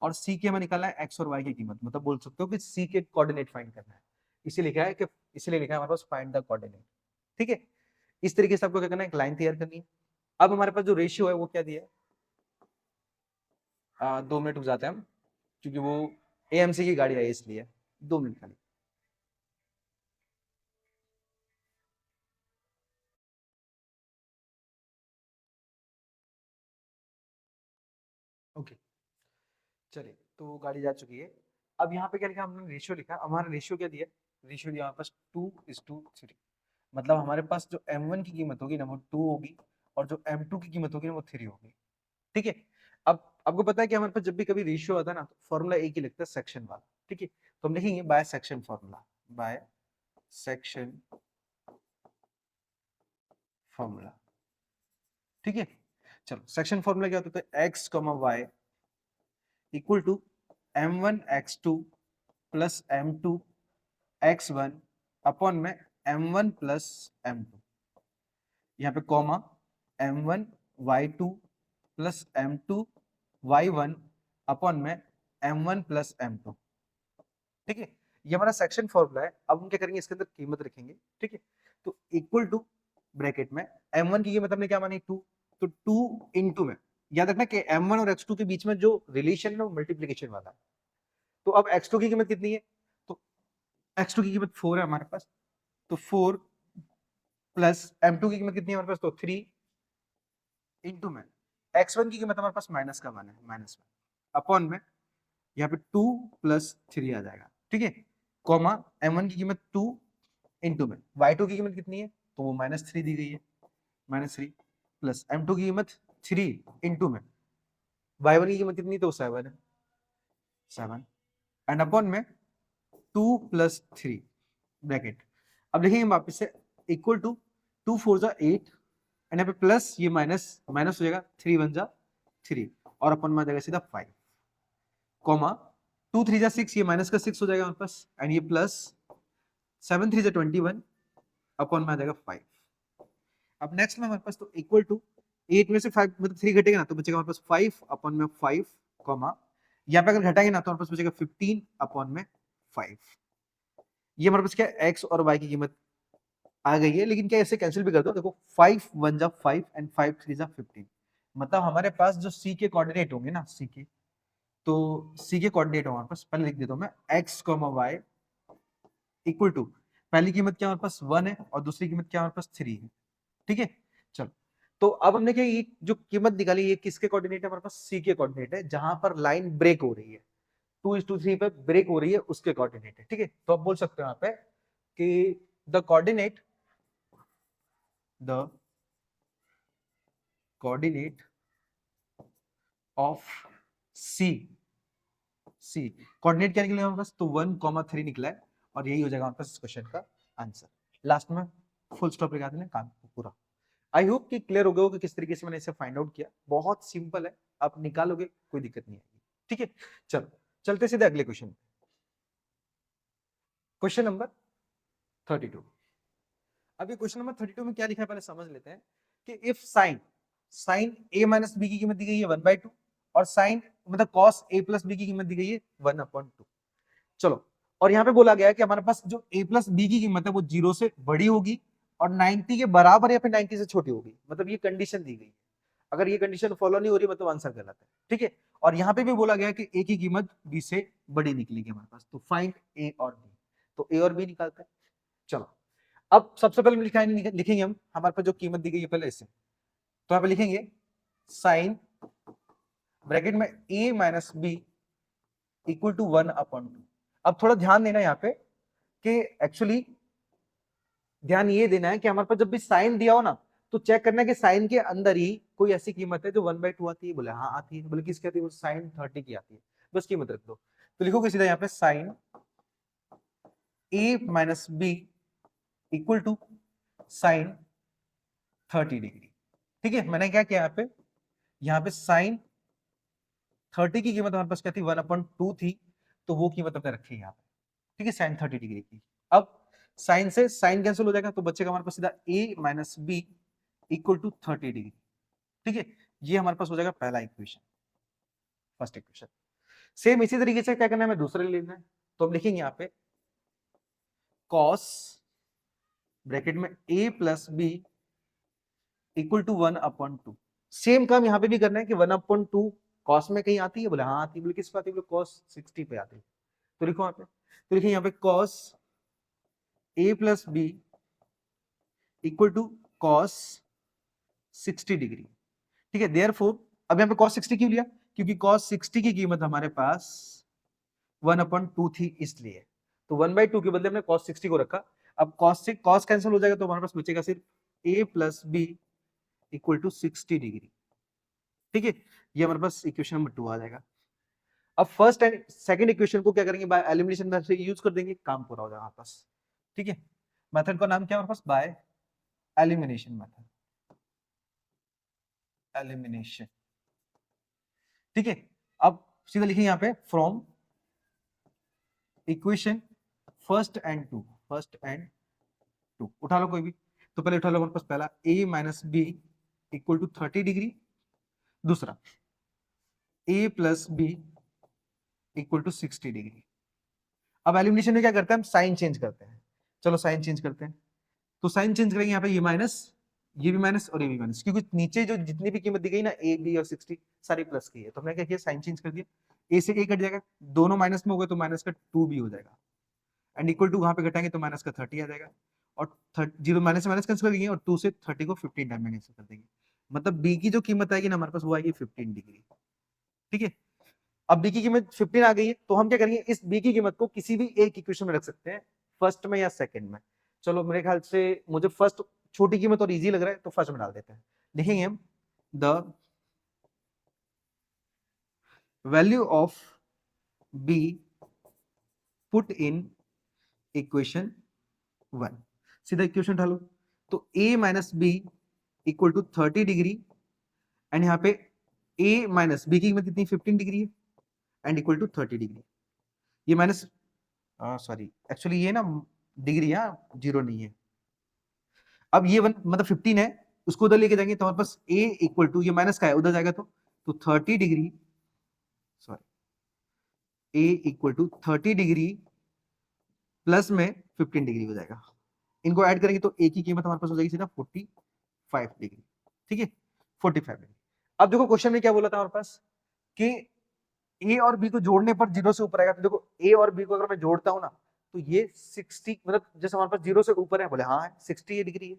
S1: और सी के हमें निकालना है एक्स और वाई की कीमत, मतलब बोल सकते हो कि सी के कोऑर्डिनेट फाइंड करना है। इसीलिए लिखा है कि इसलिए लिखा है हमारे पास फाइंड द कोऑर्डिनेट। ठीक है, इस तरीके से आपको क्या करना है, एक लाइन तैयार करनी है। अब हमारे पास जो रेशियो है वो क्या दिया है, 2 मिनट रुक जाते हैं हम, क्योंकि वो एएमसी की गाड़ी आई इसलिए 2 मिनट खाली। ओके, चलिए, तो गाड़ी जा चुकी है। अब यहाँ पे क्या लिखा हमने, रेशियो लिखा। अब हमारा रेशियो क्या दिया, रेशियो दिया हमारे पास 2:3, मतलब हमारे पास जो m1 की कीमत होगी ना वो 2 होगी, और जो m2 की कीमत होगी ना वो 3 होगी। ठीक है, अब आपको पता है कि हमारे पास जब भी कभी रेशियो आता है ना तो फॉर्मूला एक ही लिखता है, सेक्शन वाला। ठीक है, तो हम लिखेंगे by section formula, by section formula. ठीक है, चलो सेक्शन फॉर्मूला क्या होता है, x, y equal to m1 x2 plus m2 x1 upon में m1 प्लस m2, यहाँ पे comma m1 y2 plus m2 y1 upon में m1 प्लस m2। ठीक है, ये हमारा सेक्शन फॉर्मूला है। अब हम क्या करेंगे, इसके अंदर कीमत रखेंगे। ठीक है, तो इक्वल टू ब्रैकेट में m1 की कीमत हमने क्या मानी 2, तो 2 इंटू में, याद रखना कि m1 और x2 के बीच में जो रिलेशन है वो मल्टीप्लीकेशन वाला है। तो अब x2 की कीमत कितनी है, तो x2 की कीमत 4 है हमारे पास, तो 4 प्लस m2 की कीमत कितनी है हमारे पास, तो 3 इंटू में x1 की कीमत हमारे पास -1 है, -1 अपॉन में यहाँ पे 2 प्लस 3 आ जाएगा। ठीक है, कॉमा m1 की कीमत 2 इंटू में y2 की कीमत कितनी है, तो वो -3 दी गई है, -3 प्लस m2 की कीमत 3 इंटू में y1 की कीमत कितनी, तो 7 है, 7 एंड अपॉन में 2 प्लस 3 ब्रैकेट। अब लिखेंगे वापस से इक्वल टू 2 4 जा 8 एंड यहाँ पे प्लस ये माइनस माइनस हो जाएगा, 3 1 जा 3 और अपन में आ जाएगा सीधा 5, कॉमा 2 3 जा 6, ये माइनस का 6 हो जाएगा हमारे पास, एंड ये प्लस 7 3 जा 21 अपॉन में आ जाएगा 5। अब नेक्स्ट में हमारे पास तो इक्वल टू 8 में से 5 मतलब 3 घटेगा ना तो बचेगा हमारे पास 5 अपॉन में 5, कॉमा यहाँ पे अगर घटाएंगे ना तो हमारे पास बचेगा 15 अपॉन में 5। ये हमारे पास क्या है, x और y की कीमत आ गई है, लेकिन क्या इसे कैंसिल भी कर दो, देखो 5 1 जा 5 एंड 5 3 जा 15, मतलब हमारे पास जो c के कोऑर्डिनेट होंगे ना, c के, तो c के कोऑर्डिनेट हमारे पास पहले लिख देता हूं मैं x, y इक्वल टू, पहली कीमत क्या हमारे पास 1 है और दूसरी कीमत क्या हमारे पास 3 है। ठीक है, चलो, तो अब हमने क्या ये जो कीमत निकाली ये किसके कोऑर्डिनेट है, हमारे पास c के कोऑर्डिनेट है, जहां पर लाइन ब्रेक हो रही है 2:3 पे ब्रेक हो रही है उसके कोऑर्डिनेट है। ठीक है, तो आप बोल सकते हो यहाँ पे कि the coordinate of c, coordinate क्या निकला हमारे पास, तो 1,3 निकला है, और यही हो जाएगा हमारे पास इस क्वेश्चन का आंसर। लास्ट में फुल स्टॉप लगा देना काम पूरा। आई होप कि क्लियर हो गया हो कि किस तरीके से मैंने इसे फाइंड आउट किया, बहुत सिंपल है, आप निकालोगे कोई दिक्कत नहीं आएगी। ठीक है, चलो चलते सीधे अगले क्वेश्चन, क्वेश्चन नंबर 32। अभी क्वेश्चन नंबर 32 में क्या लिखा है पहले समझ लेते हैं कि if sine sine a minus b की कीमत दी गई है 1/2 और साइन मतलब कॉस ए प्लस बी की कीमत दी गई है 1/2। चलो, और यहाँ पे बोला गया है कि हमारे पास जो a प्लस बी की कीमत है वो 0 से बड़ी होगी और 90 के बराबर या फिर 90 से छोटी होगी, मतलब ये कंडीशन दी गई है। अगर ये कंडीशन फॉलो नहीं हो रही मतलब आंसर गलत है, ठीक है। और यहाँ पे भी बोला गया है कि a की कीमत b से बड़ी निकलेगी हमारे पास, तो फाइंड a और b, तो a और b निकालते हैं। चलो अब सबसे पहले लिखेंगे हम हमारे पास जो कीमत दी गई है पहले इससे, तो यहाँ पे लिखेंगे साइन ब्रैकेट में a minus b equal to 1/2। अब थोड़ा ध्यान देना यहाँ पे कि एक्चुअली ध्यान ये देना है कि हमारे पास जब भी साइन दिया हो ना तो चेक करना है कि साइन के अंदर ही कोई ऐसी कीमत है जो 1/2 आती है, बोले हाँ आती है, बोले किसकी आती है, साइन 30 की आती है, बस कीमत रख दो। तो लिखोगे सीधा यहाँ पे sine a minus b equal to sine 30 degree. ठीक है, मैंने क्या किया यहाँ पे साइन 30 की कीमत हमारे पास क्या थी, 1/2 थी, तो वो कीमत हमने रखी है यहाँ पे, ठीक है, साइन 30 डिग्री की। अब साइन से साइन कैंसिल हो जाएगा तो बचेगा हमारे पास सीधा a minus b equal to 30 degree. ठीक है, ये हमारे पास हो जाएगा पहला इक्वेशन, फर्स्ट इक्वेशन। सेम इसी तरीके से क्या करना है, हमें दूसरे लेना है, तो हम लिखेंगे यहाँ पे cos ब्रैकेट में a plus B equal to 1/2। Same काम यहाँ पे भी करना है कि 1/2 cos में कहीं आती है, बोले हाँ आती है, बोले किस पे आती है, बोले cos 60 पे आती है, तो लिखो यहाँ पे, तो लिखिए यहाँ पे cos a plus B equal to cos 60 degree. ठीक है, देयरफॉर अब यहाँ पे cos 60 क्यों लिया, क्योंकि cos 60 की कीमत हमारे पास 1/2 थी इसलिए, तो 1/2 के बदले हमने cos 60 को रखा। अब cos से cos कैंसिल हो जाएगा तो हमारे पास बचेगा सिर्फ a plus B equal to 60 degree. ठीक है, ये हमारे पास इक्वेशन नंबर 2 आ जाएगा। अब फर्स्ट एंड सेकंड इक्वेशन को क्या करेंगे, बाय एलिमिनेशन मेथड से यूज कर देंगे, काम पूरा हो जाएगा हमारे पास। ठीक है, मेथड का नाम क्या है हमारे पास, बाय एलिमिनेशन मेथड, एलिमिनेशन। ठीक है, अब सीधा लिखेंगे यहाँ पे from equation first and two, first and two उठा लो कोई भी, तो पहले उठा लो हमारे पास पहला a minus b equal to 30 degree, दूसरा a plus B equal to 60 degree. अब एलिमिनेशन में क्या करते हैं, हम साइन चेंज करते हैं, चलो साइन चेंज करते हैं, तो साइन चेंज करेंगे यहाँ पे ये माइनस, ये भी माइनस और ये भी माइनस, क्योंकि नीचे जो जितनी भी कीमत दी गई ना a b और 60 सारी प्लस की है, तो हमने क्या किया, साइन चेंज कर दिया, a से a कट जाएगा, दोनों माइनस में हो गए तो माइनस का 2 भी हो जाएगा, एंड इक्वल टू वहां पे घटाएंगे तो माइनस का 30 आ जाएगा, और 0 माइनस से माइनस कैंसिल करेंगे और 2 से 30 को 15 टाइम में कैंसिल कर देंगे, मतलब b की जो कीमत आएगी ना हमारे पास वो आएगी 15 डिग्री। ठीक है, अब b की कीमत 15 आ गई है तो हम क्या करेंगे, इस b की कीमत को किसी भी एक इक्वेशन में रख सकते हैं, फर्स्ट में या सेकंड में। चलो मेरे ख्याल से मुझे फर्स्ट छोटी कीमत और इजी लग रहा है तो फर्स्ट में डाल देते हैं, लिखेंगे हम the value of b put in equation 1, सीधा इक्वेशन डालो, तो a minus b equal to 30 degree, and यहाँ पे a माइनस बी की कीमत कितनी 15 डिग्री है, एंड इक्वल टू 30 डिग्री, ये माइनस सॉरी एक्चुअली ये ना डिग्री, यहाँ जीरो नहीं है, अब ये मतलब 15 है, उसको उधर लेके जाएंगे तो हमारे पास a इक्वल टू, ये माइनस का है उधर जाएगा तो 30 degree, sorry a equal to 30 degree plus में 15 डिग्री हो जाएगा, इनको ऐड करेंगे तो a की कीमत हमारे पास हो जाएगी सीधा 45 डिग्री। ठीक है, 45 डिग्री। अब देखो क्वेश्चन में क्या बोला था हमारे पास कि a और b को जोड़ने पर 0 से ऊपर आएगा, तो देखो a और b को अगर मैं जोड़ता हूं ना तो ये 60, मतलब जैसे हमारे पास 0 से ऊपर है, बोले हाँ 60 डिग्री है,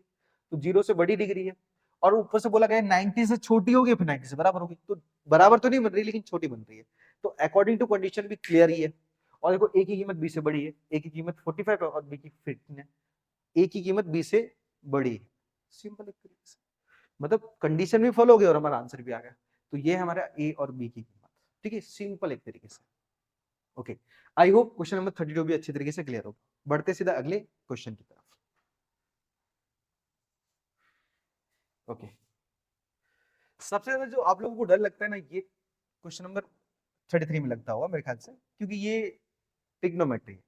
S1: तो 0 से बड़ी डिग्री है, और ऊपर से बोला गया 90 से छोटी होगी फिर 90 से बराबर होगी, तो बराबर तो नहीं बन रही लेकिन छोटी बन रही है, तो अकॉर्डिंग टू कंडीशन भी क्लियर ही है। और देखो a की कीमत b से बड़ी है, a की कीमत 45 है और b की 15 है, a की कीमत b से बड़ी है, सिंपल एक तरीके से, मतलब कंडीशन भी फॉलो हो गई और हमारा आंसर भी आ गया, तो ये हमारा a और b की कीमत। ठीक है, सिंपल एक तरीके से। Okay, I hope question number 32 भी अच्छी तरीके से क्लियर हो। बढ़ते सीधा अगले क्वेश्चन की तरफ। ओके, सबसे ज्यादा जो आप लोगों को डर लगता है ना, ये क्वेश्चन नंबर 33 में लगता होगा मेरे ख्याल से, क्योंकि ये ट्रिग्नोमेट्री है,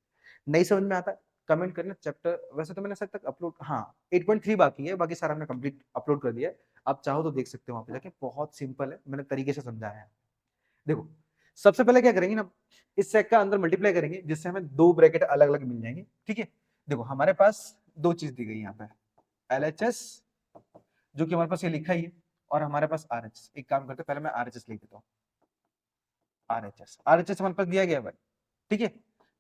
S1: नहीं समझ में आता, कमेंट करना। चैप्टर वैसे तो मैंने सर तक अपलोड, हाँ 8.3 बाकी है, बाकी सारा हमने कंप्लीट अपलोड कर दिया है, आप चाहो तो देख सकते हो वहां पे जाके, बहुत सिंपल है, मैंने तरीके से समझाया है। देखो सबसे पहले क्या करेंगे ना, इस सेक का अंदर मल्टीप्लाई करेंगे जिससे हमें दो ब्रैकेट अलग अलग मिल जाएंगे, ठीक है। देखो हमारे पास दो चीज दी गई यहाँ पे, LHS जो कि हमारे पास ये लिखा ही है, और हमारे पास RHS। एक काम करते हैं, पहले मैं RHS लिख देता हूँ। RHS हमारे पास दिया गया है भाई, ठीक है।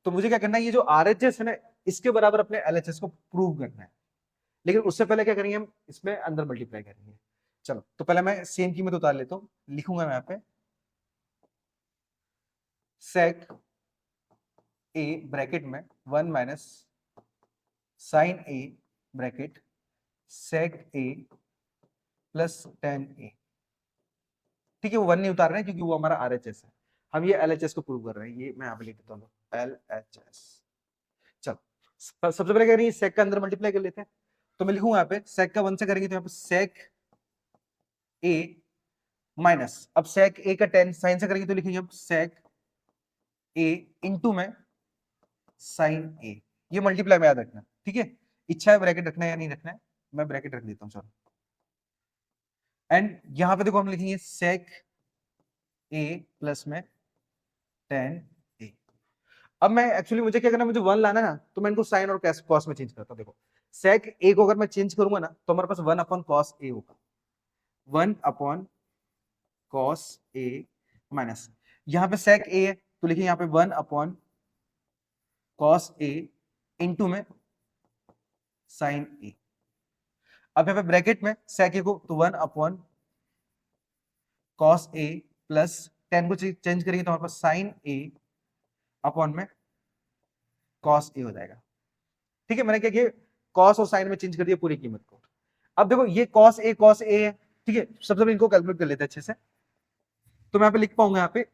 S1: तो मुझे क्या करना है, ये जो RHS है ना, इसके बराबर अपने LHS को प्रूव करना है। लेकिन उससे पहले क्या करेंगे, हम इसमें अंदर मल्टीप्लाई करेंगे। चलो तो पहले मैं सेम कीमत उतार लेता हूँ, लिखूंगा मैं यहाँ पे सेक ए ब्रैकेट में 1 minus sign A bracket sec A plus ten ए, ठीक है। वो 1 नहीं उतार रहे हैं क्योंकि वो हमारा RHS है, हम ये LHS को प्रूव कर रहे हैं। ये मैं यहाँ पे लिख देता हूँ LHS। चलो सबसे पहले क्या करेंगे, सेक का अंदर मल्टीप्लाई कर लेते हैं। तो मैं लिखूंगा यहाँ पे सेक का 1 से करेंगे तो यहाँ पे सेक ए माइनस, अब सेक ए का 10 साइन से करेंगे तो लिखेंगे अब सेक ए इंटू में साइन ए। ये मल्टीप्लाई में याद रखना, ठीक है। इच्छा है ब्रैकेट रखना है या नहीं रखना है, मैं ब्रैकेट रख देता हूँ चलो। एंड यहां पे देखो हम लिखेंगे सेक ए प्लस में 10 ए। अब मैं एक्चुअली मुझे क्या करना है, मुझे 1 लाना है ना, तो मैं इनको साइन और कॉस में चेंज करता हूं। देखो सेक ए को अगर मैं चेंज करूंगा ना, तो हमारे पास 1 अपॉन कॉस ए होगा, 1 अपॉन कॉस ए माइनस, यहां पे सेक ए है तो लिखिए यहां पे 1 अपॉन कॉस ए इंटू में साइन ए। अब यहाँ पे ब्रैकेट में सेक ए को तो 1 अपॉन कॉस ए प्लस 10 को चेंज करेंगे तो हमारे पास साइन ए अपॉन में कॉस ए हो जाएगा, ठीक है। मैंने क्या किया, कॉस और साइन में चेंज कर दिया पूरी कीमत को। अब देखो ये कॉस ए है, ठीक है। सबसे पहले इनको कैलकुलेट कर लेते हैं अच्छे से, तो मैं यहाँ पे लिख पाऊंगा यहाँ पे,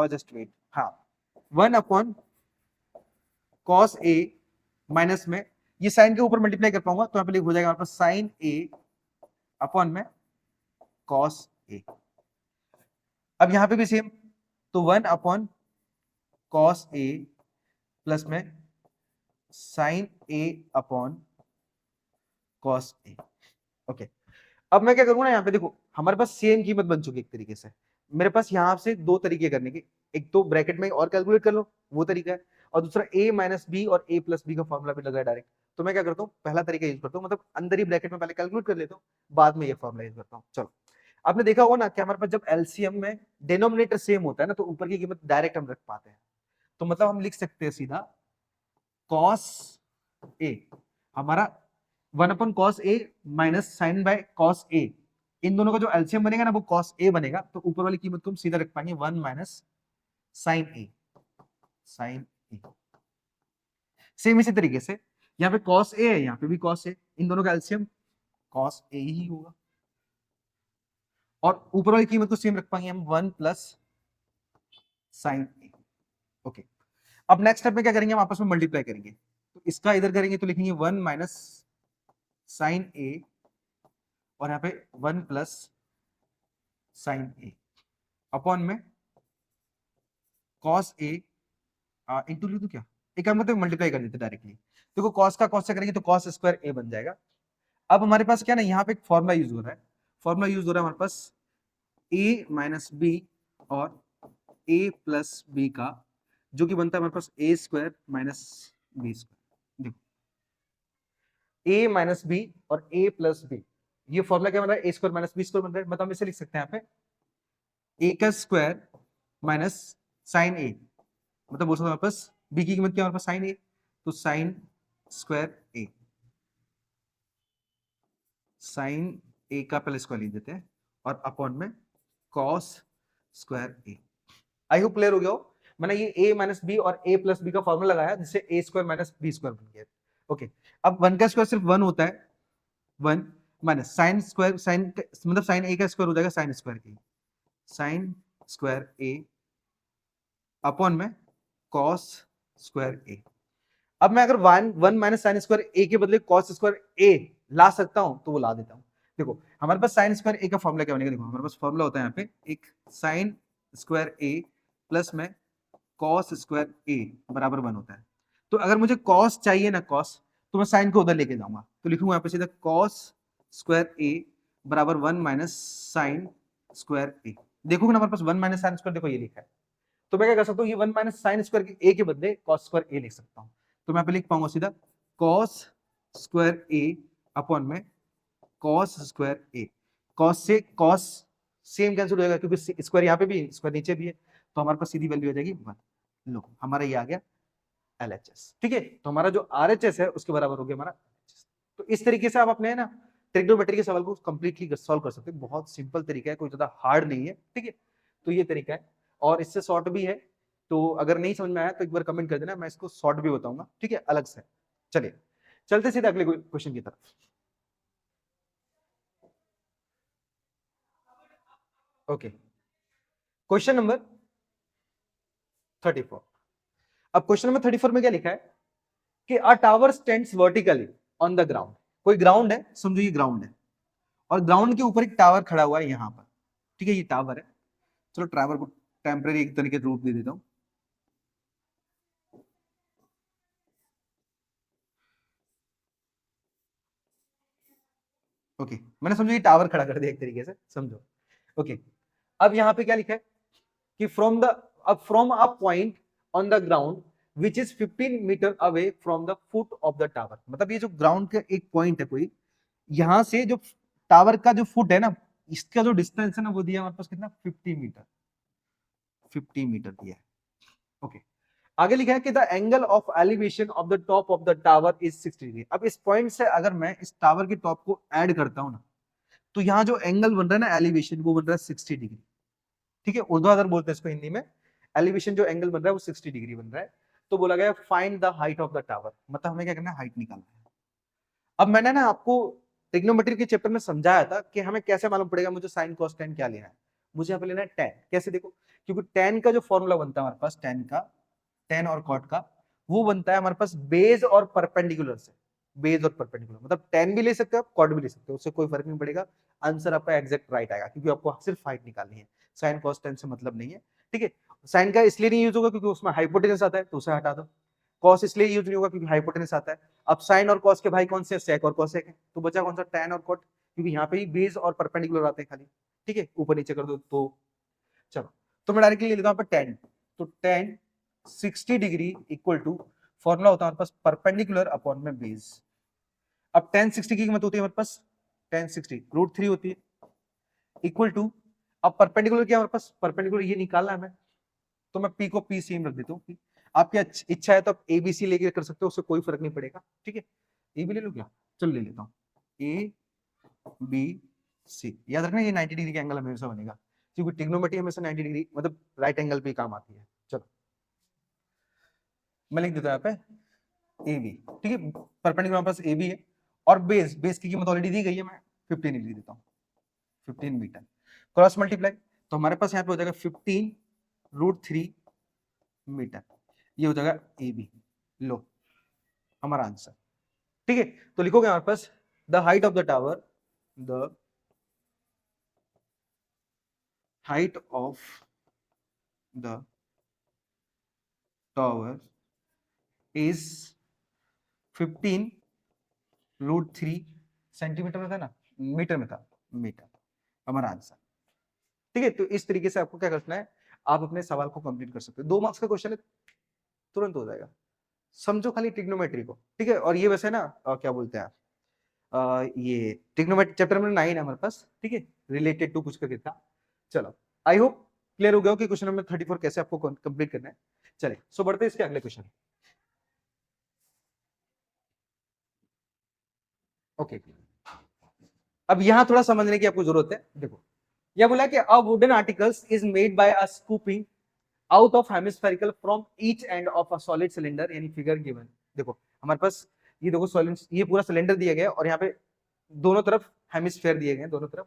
S1: जस्ट वेट, हाँ 1 अपॉन कॉस ए माइनस में ये साइन के ऊपर मल्टीप्लाई कर पाऊंगा, तो यहाँ पे लिख हो जाएगा हमारे पास साइन ए अपॉन में कॉस ए। अब यहाँ पे भी सेम, तो 1 अपॉन कॉस ए प्लस में साइन ए अपॉन कॉस ए, ओके। अब मैं क्या करूंगा ना, यहाँ पे देखो हमारे पास सेम कीमत बन चुकी है एक तरीके से। मेरे पास यहाँ से दो तरीके करने के, एक तो ब्रैकेट में और कैलकुलेट कर लो वो तरीका है, और दूसरा a माइनस बी और a प्लस बी का फॉर्मूला भी लगा है डायरेक्ट। तो मैं क्या करता हूँ, पहला तरीका यूज करता हूँ, मतलब अंदर ही ब्रैकेट में पहले कैलकुलेट कर लेता हूँ, बाद में ये फॉर्मूला यूज करता हूँ। चलो आपने देखा होगा ना कि हमारे पास जब एलसीएम में डिनोमिनेटर सेम होता है ना, तो ऊपर की कीमत डायरेक्ट हम रख पाते हैं। तो मतलब हम लिख सकते हैं सीधा कॉस ए, हमारा 1 upon cos a minus sine by cos a, इन दोनों का जो एलसीएम बनेगा ना वो कॉस ए बनेगा। तो ऊपर वाली कीमत को हम सीधा रख पाएंगे 1 माइनस साइन ए, साइन ए। सेम इसी तरीके से यहाँ पे कॉस ए है, यहाँ पे भी कॉस ए, इन दोनों का एलसीएम कॉस ए ही होगा, और ऊपर वाली कीमत को सेम रख पाएंगे हम 1 प्लस साइन ए, ओके। अब नेक्स्ट स्टेप में क्या करेंगे, हम आपस में मल्टीप्लाई करेंगे। तो इसका इधर करेंगे तो लिखेंगे 1 माइनस साइन ए, और यहाँ पे 1 प्लस साइन ए अपॉन में कॉस ए इंटू लिख दूं क्या, एक काम करते हैं मल्टीप्लाई कर देते डायरेक्टली। देखो कॉस का कॉस से करेंगे तो कॉस स्क्वायर ए बन जाएगा। अब हमारे पास क्या ना, यहाँ पे एक फॉर्मूला यूज हो रहा है, फॉर्मूला यूज हो रहा है हमारे पास ए माइनस बी और ए प्लस बी का, जो कि बनता है हमारे पास ए स्क्वायर माइनस बी स्क्वायर। देखो ए माइनस बी और ए प्लस बी, ये फॉर्मूला क्या बन रहा है, ए स्क्वायर माइनस बी स्क्वायर बन रहा है। मतलब हम इसे लिख सकते हैं यहाँ पे ए का स्क्वायर माइनस साइन ए, मतलब बोल सकते हैं हमारे पास बी की कीमत क्या है हमारे पास साइन ए, तो sine square a, sine a का पहले स्क्वायर लिख देते हैं, और अपॉन में cos square a. I hope clear हो गया हो। मैंने ये a माइनस बी और a प्लस बी का फॉर्मूला लगाया जिससे a square minus b square बन गया, ओके। अब 1 का स्क्वायर सिर्फ 1 होता है, 1 माइनस साइन स्क्वायर, साइन मतलब साइन a का स्क्वायर हो जाएगा sign square a, sign square A upon में कॉस स्क्वायर ए। अब मैं अगर 1 माइनस साइन स्क्वायर ए के बदले कॉस स्क्वायर ए ला सकता हूं तो वो ला देता हूं। देखो हमारे पास साइन स्क्वायर ए का फॉर्मूला क्या बनेगा, देखो हमारे पास फॉर्मूला होता है यहाँ पे एक साइन स्क्वायर ए प्लस में कॉस स्क्वायर ए बराबर 1 होता है। तो अगर मुझे कॉस चाहिए ना, कॉस, तो मैं साइन को उधर लेके जाऊंगा, तो लिखूंगा यहाँ पे सीधा कॉस स्क्वायर ए बराबर 1 माइनस साइन स्क्वायर ए। देखोगे ना हमारे पास 1 माइनस साइन स्क्वायर, देखो ये लिखा है, तो मैं क्या कर सकता हूँ, ये 1 माइनस साइन स्क्वायर के ए के बदले कॉस स्क्वायर ए लिख सकता हूँ। तो मैं यहाँ पे लिख पाऊंगा सीधा कॉस स्क्वायर ए अपॉन में कॉस स्क्वायर ए। कॉस से कॉस सेम कैंसिल हो जाएगा क्योंकि स्क्वायर यहाँ पे भी स्क्वायर नीचे भी है, तो हमारे पास सीधी वैल्यू आ जाएगी 1। लो हमारा ये आ गया LHS। ठीक है, तो हमारा जो RHS है उसके बराबर हो गया हमारा LHS। तो इस तरीके से आप अपने है ना ट्रिग्नोमेट्री के सवाल को कंप्लीटली सॉल्व कर सकते हैं। बहुत सिंपल तरीका है, कोई ज्यादा हार्ड नहीं है। ठीक है, तो ये तरीका है और इससे शॉर्ट भी है। तो अगर नहीं समझ में आया तो एक बार कमेंट कर देना, मैं इसको शॉर्ट भी बताऊंगा। ठीक है, अलग से। चलिए चलते सीधे अगले क्वेश्चन की तरफ। Okay, question number 34। अब क्वेश्चन नंबर 34 में क्या लिखा है कि अ tower stands vertically on the ground. कोई ग्राउंड है, समझो ये ग्राउंड है और ग्राउंड के ऊपर एक टावर खड़ा हुआ है यहां पर। ठीक है, ये टावर है। चलो टावर को टेम्परेरी एक तरीके से रूप दे देता हूं। ओके, मैंने समझो ये टावर खड़ा कर दिया एक तरीके से, समझो। ओके, अब यहां पे क्या लिखा है कि from a point on the ground which is 15 metre away from the foot of the tower. मतलब ये जो ग्राउंड का एक पॉइंट है कोई, यहां से जो टावर का जो फुट है ना, इसका जो डिस्टेंस है ना वो दिया हमारे पास कितना, 50 मीटर। 50 मीटर दिया है। ओके, आगे लिखा है कि the angle of elevation of the top of the tower is 60 degree. अब इस पॉइंट से अगर मैं इस टावर की टॉप को ऐड करता हूं ना, तो यहाँ जो एंगल बन रहा है ना एलिवेशन, वो बन रहा है 60 डिग्री। ठीक है, ऊर्ध्वाधर बोलते हैं इसको हिंदी में। एलिवेशन जो एंगल बन रहा है वो 60 डिग्री बन रहा है। तो बोला गया find the height of the tower, मतलब हमें क्या करना है, हाइट निकालना है। अब मैंने ना आपको ट्रिग्नोमेट्री के चैप्टर में समझाया था कि हमें कैसे मालूम पड़ेगा मुझे साइन कॉस टेन क्या लेना है। मुझे यहाँ पे लेना है टेन। कैसे, देखो, क्योंकि टेन का जो फॉर्मूला बनता है हमारे पास, टेन का, टेन और कॉट का, वो बनता है हमारे पास बेस और परपेंडिकुलर से। बेस और परपेंडिकुलर मतलब टेन भी ले सकते हो आप, कॉट भी ले सकते हो, उससे कोई फर्क नहीं पड़ेगा। आंसर आपका एग्जैक्ट राइट आएगा, क्योंकि आपको सिर्फ हाइट निकालनी है, साइन कॉस टेन से मतलब नहीं है। ठीक है, साइन का इसलिए नहीं यूज होगा क्योंकि उसमें हाइपोटेनस आता है, तो उसे हटा दो। कॉस इसलिए यूज नहीं होगा क्योंकि हाइपोटेनस आता है। अब साइन और कॉस के भाई कौन से, सेक और कॉसेक है, तो बचा कौन सा, tan और कॉट, क्योंकि यहाँ पे ही बेस और परपेंडिकुलर आते हैं खाली। ठीक है, ऊपर नीचे कर दो तो चलो, तो मैं डायरेक्टली ले लेता हूँ tan। तो tan 60 degree equal to, formula होता है हमारे पास परपेंडिकुलर अपॉन में बेस। अब tan 60 की कीमत होती है हमारे पास, tan 60 √3 होती है, इक्वल टू, अब परपेंडिकुलर क्या है हमारे पास, परपेंडिकुलर ये निकालना है हमें, तो मैं पी को पी सेम रख देता हूँ। आपकी इच्छा है तो आप एबीसी लेके कर सकते हो, उससे कोई फर्क नहीं पड़ेगा। ठीक है, ए भी ले लो क्या, चलो ले लेता हूँ, ए बी सी। याद रखना ये 90 डिग्री का एंगल हमेशा बनेगा, क्योंकि ट्रिग्नोमेट्री हमेशा 90 डिग्री मतलब राइट एंगल पे काम आती है। चलो मैं लिख देता हूँ यहाँ पे ए बी। ठीक है, परपेंडिकुलर हमारे पास ए बी है और बेस, बेस की कीमत ऑलरेडी दी गई है, मैं 15 लिख देता हूँ, 15 मीटर। क्रॉस मल्टीप्लाई, तो हमारे पास यहाँ पे हो जाएगा 15 √3 मीटर, ये हो जाएगा ए बी। लो हमारा आंसर। ठीक है, तो लिखोगे हमारे पास the height of the tower, the height of the tower is 15 √3 centimetre में था ना, मीटर में था, मीटर, हमारा आंसर। ठीक है, तो इस तरीके से आपको क्या करना है, आप अपने सवाल को कंप्लीट कर सकते हो। 2 मार्क्स का क्वेश्चन है, तुरंत हो जाएगा। समझो खाली ट्रिग्नोमेट्री को। ठीक है, और ये वैसे ना क्या बोलते हैं ये ट्रिग्नोमेट्री चैप्टर नंबर 9 है हमारे पास। ठीक है, रिलेटेड टू कुछ करके था। चलो, आई होप क्लियर हो गया कि क्वेश्चन नंबर 34 कैसे आपको कंप्लीट करना है। चलिए सो बढ़ते हैं इसके अगले क्वेश्चन। ओके, अब यहां थोड़ा समझने की आपको जरूरत है। देखो, यह बोला कि a wooden articles is made by a scooping out of hemispherical from each end of a solid cylinder, यानी फिगर गिवन। देखो हमारे पास ये देखो सॉलिड, ये पूरा सिलेंडर दिया गया है और यहाँ पे दोनों तरफ हेमिस्फेयर दिए गए हैं, दोनों तरफ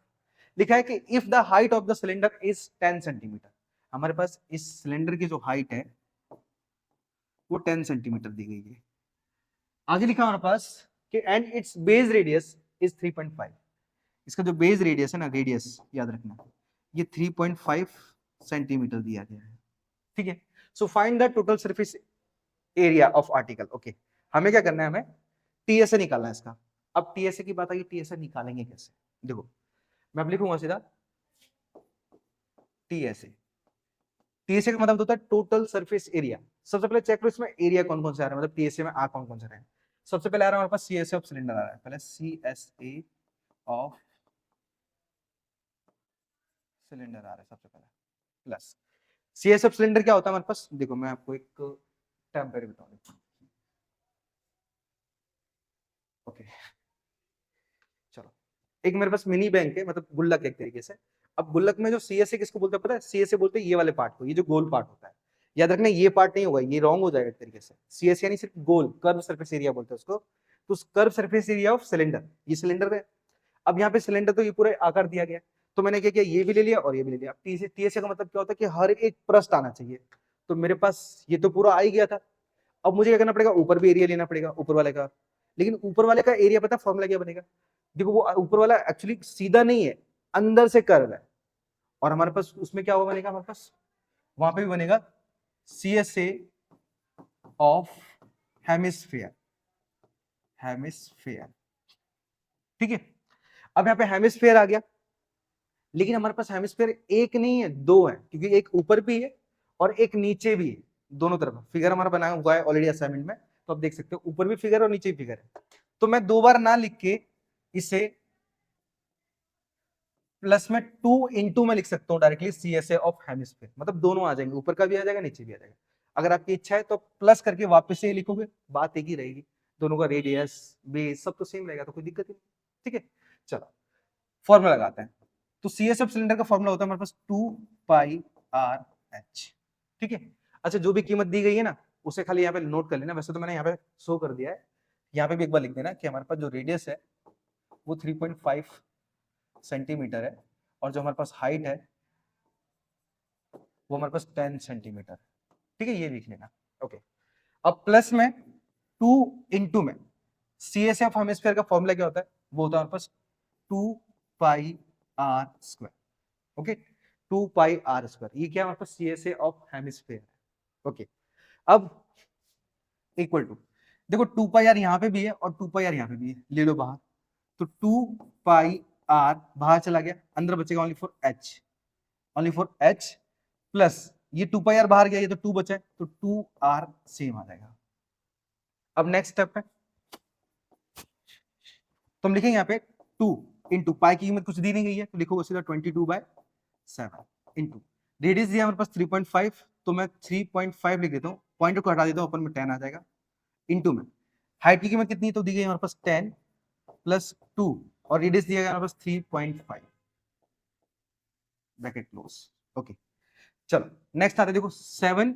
S1: लिखा है कि if the height of the cylinder is 10 centimetre. हमारे पास इस सिलेंडर की जो हाइट है वो 10 सेंटीमीटर दी गई है। आगे लिखा हमारे पास कि and it's base radius is 3.5। इसका जो बेस रेडियस है ना, रेडियस याद रखना, ये 3.5 सेंटीमीटर दिया गया है। ठीक है, so find the total surface area of article. Okay, हमें क्या करना है, हमें टीएसए निकालना है इसका। अब टीएसए की बात आई, टीएसए निकालेंगे कैसे, देखो मैं अब लिखूंगा सीधा टीएसए। टीएसए का मतलब होता है टोटल सरफेस एरिया। सबसे पहले चेक करो इसमें एरिया कौन कौन से आ रहा है, मतलब टीएसए में आ कौन कौन से रहे हैं। सबसे पहले आ रहा है हमारे पास सीएसए ऑफ सिलेंडर आ रहा है, पहले सीएसए ऑफ सिलेंडर आ रहा है सबसे पहले, प्लस सीएसए ऑफ सिलेंडर क्या होता है हमारे पास, देखो मैं आपको एक टेम्परेरी बताऊं। ओके चलो, एक मेरे पास मिनी बैंक है, मतलब गुल्लक एक तरीके से। अब गुल्लक में जो सीएसए किसको बोलते हैं पता है, सीएसए बोलते हैं ये वाले पार्ट को, ये जो गोल पार्ट होता है। याद रखना ये पार्ट नहीं होगा, ये रॉन्ग हो जाएगा एक तरीके से। सीएसए यानी सिर्फ गोल कर्व सरफेस एरिया बोलते हैं उसको। तो curve surface area of cylinder, ये सिलेंडर है। अब यहाँ पे सिलेंडर तो ये पूरा आकार दिया गया है, तो मैंने क्या किया, ये भी ले लिया और ये भी ले लिया। टीएसए का मतलब क्या होता है कि हर एक पृष्ठ आना चाहिए। तो मेरे पास ये तो पूरा आ ही गया था। अब मुझे क्या करना पड़ेगा, ऊपर भी एरिया लेना पड़ेगा ऊपर वाले का। लेकिन ऊपर वाले का एरिया पता फॉर्मूला क्या बनेगा, देखो वो ऊपर वाला एक्चुअली सीधा नहीं है, अंदर से कर्व है। और हमारे पास उसमें क्या हुआ बनेगा, हमारे पास वहां पे भी बनेगा सीएसए ऑफ हेमिस्फीयर, हेमिस्फीयर। ठीक है, अब यहाँ पे हेमिस्फीयर आ गया। लेकिन हमारे पास हेमिस्फीयर एक नहीं है, दो है, क्योंकि एक ऊपर भी है और एक नीचे भी है। दोनों तरफ फिगर हमारा बनाया हुआ है ऑलरेडी असाइनमेंट में, तो आप देख सकते हो ऊपर भी फिगर और नीचे भी फिगर है। तो मैं दो बार ना लिख के इसे प्लस में 2 में लिख सकता हूं डायरेक्टली, सीएसए ऑफ हेमिस्फीयर, मतलब दोनों आ जाएंगे, ऊपर का भी आ जाएगा नीचे भी आ जाएगा। अगर आपकी इच्छा है तो प्लस करके वापस से लिखोगे, बात एक ही रहेगी। दोनों का रेडियस बेस सब तो सेम रहेगा, तो कोई दिक्कत नहीं। ठीक है, चलो फॉर्मूला लगाते हैं। तो सीएस ऑफ सिलेंडर का फॉर्मूला होता है हमारे पास 2πRh। ठीक है, अच्छा जो भी कीमत दी गई है ना, उसे खाली यहाँ पे नोट कर लेना। वैसे तो मैंने यहाँ पे शो कर दिया है, यहाँ पे भी एक बार लिख देना कि हमारे पास जो रेडियस है वो 3.5 सेंटीमीटर है, और जो हमारे पास हाइट है वो हमारे पास 10 सेंटीमीटर। ठीक है, ये लिख लेना। ओके, अब प्लस में 2 में सी एस एफ हेमिस्फीयर का फॉर्मूला क्या होता है, वो होता है हमारे पास 2πr²। ओके, 2πr², ये क्या हमारे पास C S A of hemisphere है। ओके, अब इक्वल टू, देखो 2πr यहाँ पे भी है और 2πr यहाँ पे भी है, ले लो बाहर। तो 2πr बाहर चला गया, अंदर बचेगा only for h, only for h plus ये 2πr बाहर गया, ये तो 2 बचा है, तो 2r सेम आ जाएगा। अब नेक्स्ट स्टेप है, तो हम लिखेंगे यहाँ पे 2 इंटू पाई की कीमत कुछ दी नहीं गई है, तो लिखोगे सीधा 22/7 इंटू रेडियस दिया हमारे पास 3.5, तो मैं 3.5 लिख देता हूँ, पॉइंट को हटा देता हूँ, ऊपर में 10 आ जाएगा। इंटू में हाइट की कीमत कितनी है, तो दी गई हमारे पास 10 प्लस 2, और रेडियस दिया गया हमारे पास 3.5, ब्रैकेट क्लोज। ओके, चलो नेक्स्ट आता है, देखो 7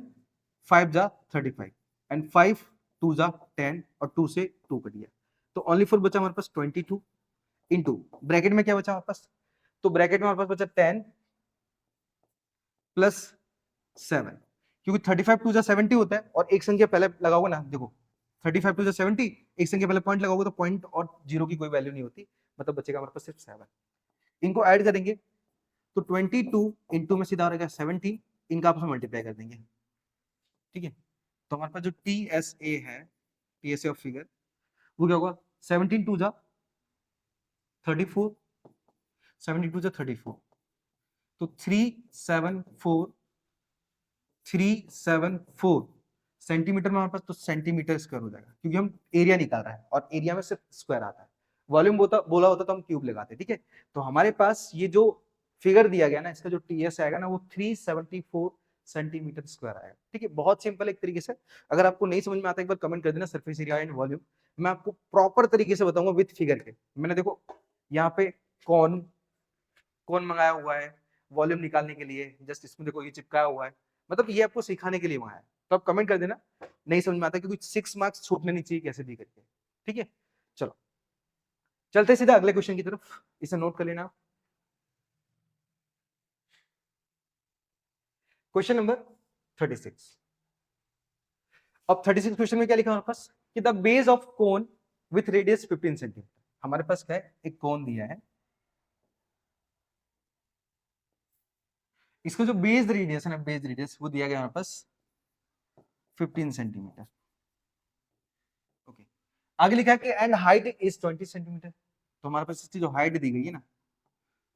S1: 5 जा 35 एंड 5 2 जा 10 और 2 से 2 कट गया, तो ओनली फोर बचा हमारे पास 22 इंटू ब्रैकेट में क्या बचा हमारे पास, तो ब्रैकेट में हमारे पास बचा 10 प्लस 7, क्योंकि 35 2 जा 70 होता है, और एक संख्या पहले लगाओगे ना, देखो 35 2 जा 70, एक संख्या पहले पॉइंट लगाओगे तो पॉइंट और जीरो की कोई वैल्यू नहीं होती, मतलब बचेगा हमारे पास सिर्फ 7। इनको ऐड करेंगे तो 22 इंटू में सीधा रहेगा 70, इनका आपस में मल्टीप्लाई कर देंगे। ठीक है, तो हमारे पास जो टी एस ए है, T S A of figure, वो क्या होगा, 17 2 जा 34, 17 2 जा 34, तो 374 सेंटीमीटर में हमारे पास, तो सेंटीमीटर स्क्वायर हो जाएगा, क्योंकि हम एरिया निकाल रहे हैं और एरिया में सिर्फ स्क्वायर आता है। वॉल्यूम बोला होता तो हम क्यूब लगाते। ठीक है, तो हमारे पास ये जो फिगर दिया गया ना, इसका जो टीएस आएगा ना, वो 374 सेंटीमीटर स्क्वायर आएगा। ठीक है, बहुत सिंपल एक तरीके से। अगर आपको नहीं समझ में आता एक बार कमेंट कर देना, सरफेस एरिया एंड वॉल्यूम मैं आपको प्रॉपर तरीके से बताऊंगा विथ फिगर के। मैंने देखो यहाँ पे कौन कौन मंगाया हुआ है वॉल्यूम निकालने के लिए, जस्ट इसमें देखो ये चिपकाया हुआ है, मतलब ये आपको सिखाने के लिए वहां है। तो आप कमेंट कर देना नहीं समझ में आता, क्योंकि 6 मार्क्स छूटने नहीं चाहिए कैसे भी करके। ठीक है, चलो चलते सीधा अगले क्वेश्चन की तरफ, इसे नोट कर लेना। Question number 36। अब 36 क्वेश्चन में क्या लिखा हमारे पास कि the base of cone with radius 15 centimetre. हमारे पास क्या है, एक कोन दिया है, इसका जो बेस रेडियस है ना, बेस रेडियस वो दिया गया हमारे पास 15 सेंटीमीटर। ओके, आगे लिखा है कि एंड हाइट इज 20 सेंटीमीटर। तो हमारे पास इसकी जो हाइट दी गई है ना,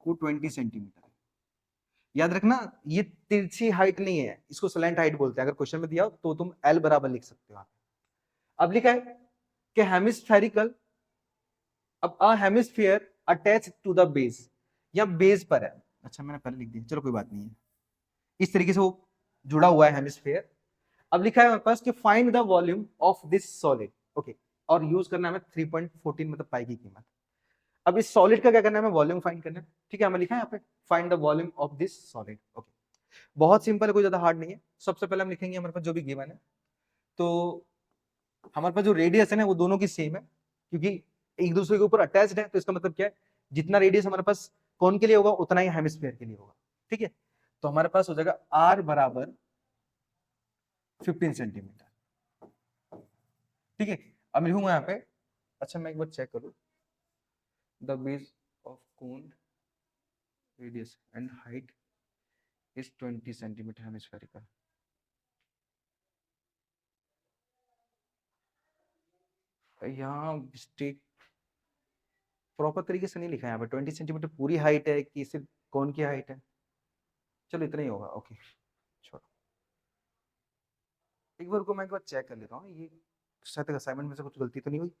S1: वो 20 सेंटीमीटर है। याद रखना ये तिरछी हाइट नहीं है, इसको स्लैंट हाइट बोलते हैं। अगर क्वेश्चन में दिया हो तो तुम एल बराबर लिख सकते हो। अब लिखा है कि हेमिस्फेरिकल, अब a hemisphere attach to the base, या बेस पर है। अच्छा मैंने पहले लिख दिया, चलो कोई बात नहीं है। इस तरीके से वो जुड़ा हुआ है हेमिस्फीयर। अब लिखा है हमारे पास कि find the volume of this solid. Okay, और यूज करना है 3.14 मतलब पाई की कीमत। अब इस सॉलिड का क्या करना है, हमें वॉल्यूम फाइंड करना है। ठीक है, हमें लिखा है यहाँ पे find the volume of this solid. Okay, बहुत सिंपल है, कोई ज्यादा हार्ड नहीं है। सबसे पहले हम लिखेंगे हमारे पास जो भी गिवन है, तो हमारे पास जो रेडियस है ना वो दोनों की सेम है, क्योंकि एक दूसरे के ऊपर अटैच्ड है। तो इसका मतलब क्या है, जितना रेडियस हमारे पास कौन के लिए होगा उतना ही हेमिस्फीयर के लिए होगा। ठीक है, तो हमारे पास हो जाएगा आर बराबर 15 सेंटीमीटर। ठीक है, अब लिखूंगा यहाँ पे। अच्छा मैं एक बार चेक करूँ, the base of cone radius and height is 20 centimetre hemispherical. यहाँ मिस्टेक प्रॉपर तरीके से नहीं लिखा है यहाँ पे। 20 सेंटीमीटर पूरी हाइट है कि सिर्फ कोन की हाइट है? चलो इतना ही होगा। ओके छोड़ो, एक बार को मैं एक बार चेक कर लेता हूँ, ये शायद असाइनमेंट में से कुछ गलती तो नहीं हुई।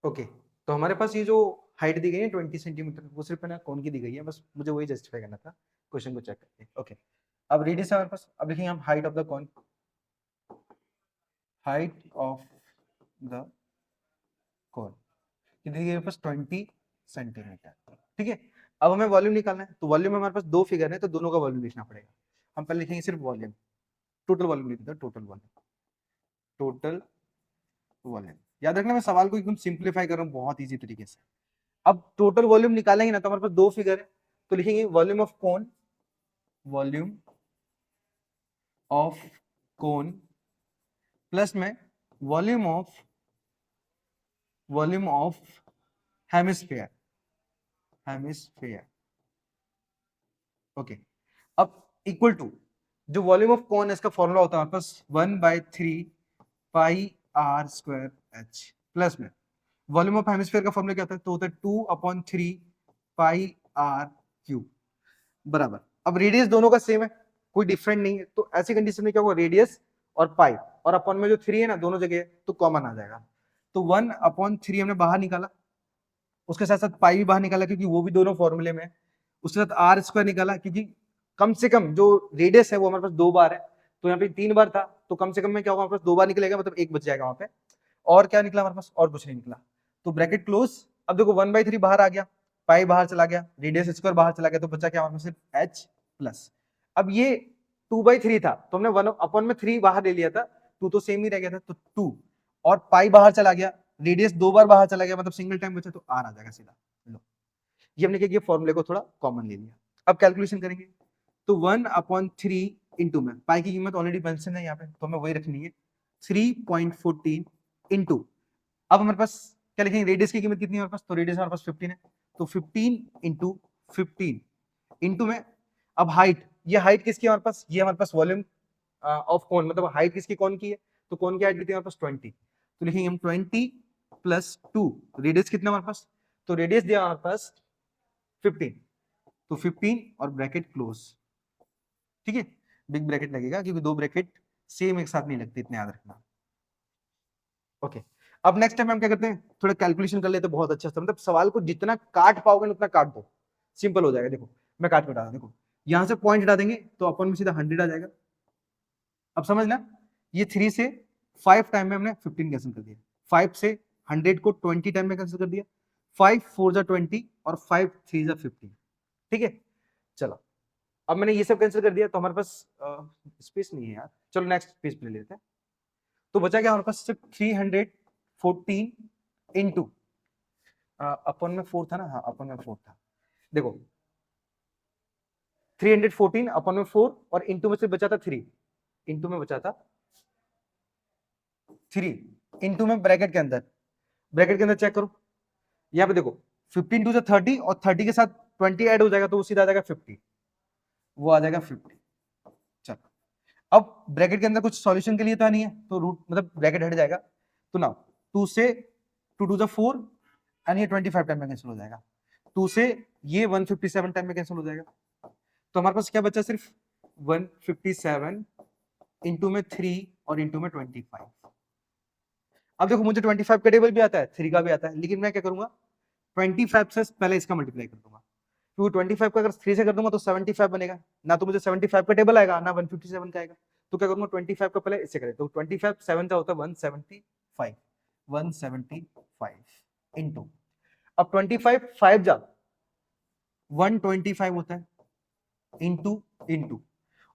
S1: ओके, तो हमारे पास ये जो हाइट दी गई है 20 सेंटीमीटर, वो सिर्फ है ना कौन की दी गई है, बस मुझे वही जस्टिफाई करना था क्वेश्चन को चेक करके। ओके, अब रेडियस है हमारे पास। अब लिखेंगे हम height of the cone, height of the cone कितनी दी गई है पास 20 सेंटीमीटर। ठीक है, अब हमें वॉल्यूम निकालना है, तो वॉल्यूम में हमारे पास दो फिगर है, तो दोनों का वॉल्यूम लिखना पड़ेगा। हम पहले लिखेंगे सिर्फ वॉल्यूम, टोटल वॉल्यूम लिख देते हैं, टोटल वॉल्यूम, टोटल वॉल्यूम। याद रखना मैं सवाल को एकदम सिंप्लीफाई कर रहा हूँ बहुत इजी तरीके से। अब टोटल वॉल्यूम निकालेंगे ना, तो हमारे पास दो फिगर है, तो लिखेंगे volume of cone, volume of cone plus में volume of hemisphere, hemisphere. Okay, अब इक्वल टू जो वॉल्यूम ऑफ कोन है इसका फॉर्मूला होता है हमारे पास 1/3 pi r square h, plus में वॉल्यूम ऑफ हेमिस्फीयर का फॉर्मूला क्या होता है, तो होता है 2/3 पाई आर क्यूब बराबर। अब रेडियस दोनों का सेम है, कोई डिफरेंट नहीं है, तो ऐसी कंडीशन में क्या होगा, रेडियस और पाई और अपॉन में जो 3 है ना दोनों जगह तो कॉमन आ जाएगा। तो 1/3 हमने बाहर निकाला, उसके साथ साथ पाई भी बाहर निकाला क्योंकि वो भी दोनों फॉर्मूले में है। उसके साथ आर स्क्वायर निकाला क्योंकि कम से कम जो रेडियस है वो हमारे पास 2 बार है, तो यहाँ पे 3 बार था, तो कम से कम में क्या होगा हमारे पास 2 बार निकलेगा, मतलब एक बच जाएगा वहां पे। और क्या निकला हमारे पास, और कुछ नहीं निकला, तो ब्रैकेट क्लोज। अब देखो 1/3 बाहर आ गया, पाई बाहर चला गया, रेडियस स्क्वायर बाहर चला गया, तो बचा क्या हमारे पास सिर्फ एच प्लस। अब ये 2/3 था, तो हमने 1/3 बाहर ले लिया था, 2 तो सेम ही रह गया था, तो 2 और पाई बाहर चला गया, रेडियस 2 बार बाहर चला गया, मतलब सिंगल टाइम बचा, तो आर आ जाएगा सीधा। लो, ये हमने क्या किया, फॉर्मूले को थोड़ा कॉमन ले लिया। अब कैलकुलेशन करेंगे, तो 1/3 इंटू में पाई की कीमत ऑलरेडी मेंशन है यहाँ पे, तो हमें वही रखनी है 3.14 इंटू। अब हमारे पास क्या लिखेंगे, रेडियस की कीमत कितनी है हमारे पास, तो रेडियस हमारे पास 15 है, तो 15 इंटू 15 इंटू में। अब हाइट, ये हाइट किसकी है हमारे पास, ये हमारे पास वॉल्यूम ऑफ कोन, मतलब हाइट किसकी, कौन की है, तो कौन की हाइट कितनी है हमारे पास 20, तो लिखेंगे हम 20 प्लस 2, रेडियस कितना हमारे पास, तो रेडियस दिया हमारे पास 15, तो 15 और ब्रैकेट क्लोज। ठीक है, बिग ब्रैकेट लगेगा क्योंकि दो ब्रैकेट सेम एक साथ नहीं लगते, इतने याद रखना। ओके, अब नेक्स्ट टाइम हम क्या करते हैं, थोड़ा कैलकुलेशन कर लेते हैं बहुत अच्छा सा, मतलब सवाल को जितना काट पाओगे उतना काट दो, सिंपल हो जाएगा। देखो मैं काट के बता रहा हूं, देखो यहां से पॉइंट हटा देंगे तो अपन में सीधा 100 आ जाएगा। अब समझ ना, ये 3 से 5 टाइम में हमने 15 कैंसिल कर दिया, 5 से 100 को 20 टाइम में कैंसिल कर दिया, 5 4 जा 20 और 5 3 जा 15। ठीक है, चलो अब मैंने ये सब कैंसिल कर दिया, तो हमारे पास स्पेस नहीं है यार, चलो नेक्स्ट पेज पे ले लेते हैं। तो बचा क्या हमारे पास, सिर्फ 314 इंटू अपन में 4 था ना, हाँ अपन में 4 था, देखो 314 अपन में 4 और इंटू में से बचा था 3, इंटू में बचा था 3, इंटू में ब्रैकेट के अंदर, ब्रैकेट के अंदर चेक करो, यहाँ पे देखो 15 टू 30 और 30 के साथ 20 ऐड हो जाएगा, तो वो सीधा आ जाएगा 50, वो आ जाएगा 50। चलो अब ब्रैकेट के अंदर कुछ सॉल्यूशन के लिए था नहीं है, तो रूट मतलब ब्रैकेट हट जाएगा, तो ना 2 से 2 टू 4 एंड ये 25 टाइम में कैंसिल हो जाएगा, 2 से ये 157 टाइम में कैंसिल हो जाएगा। तो हमारे पास क्या बचा, सिर्फ 157 इंटू में 3 और इंटू में 25। अब देखो मुझे 25 का टेबल भी आता है, 3 का भी आता है, लेकिन मैं क्या करूंगा 25 से पहले इसका मल्टीप्लाई कर दूंगा, क्योंकि 25 का अगर 3 से कर दूंगा तो 75 बनेगा, ना तो मुझे 75 का टेबल आएगा ना 157 का आएगा। तो क्या करूंगा 25 का पहले इससे करें, तो 25 7 का होता है 175 इंटू, अब 25 5 जा 125 होता है, इंटू इंटू,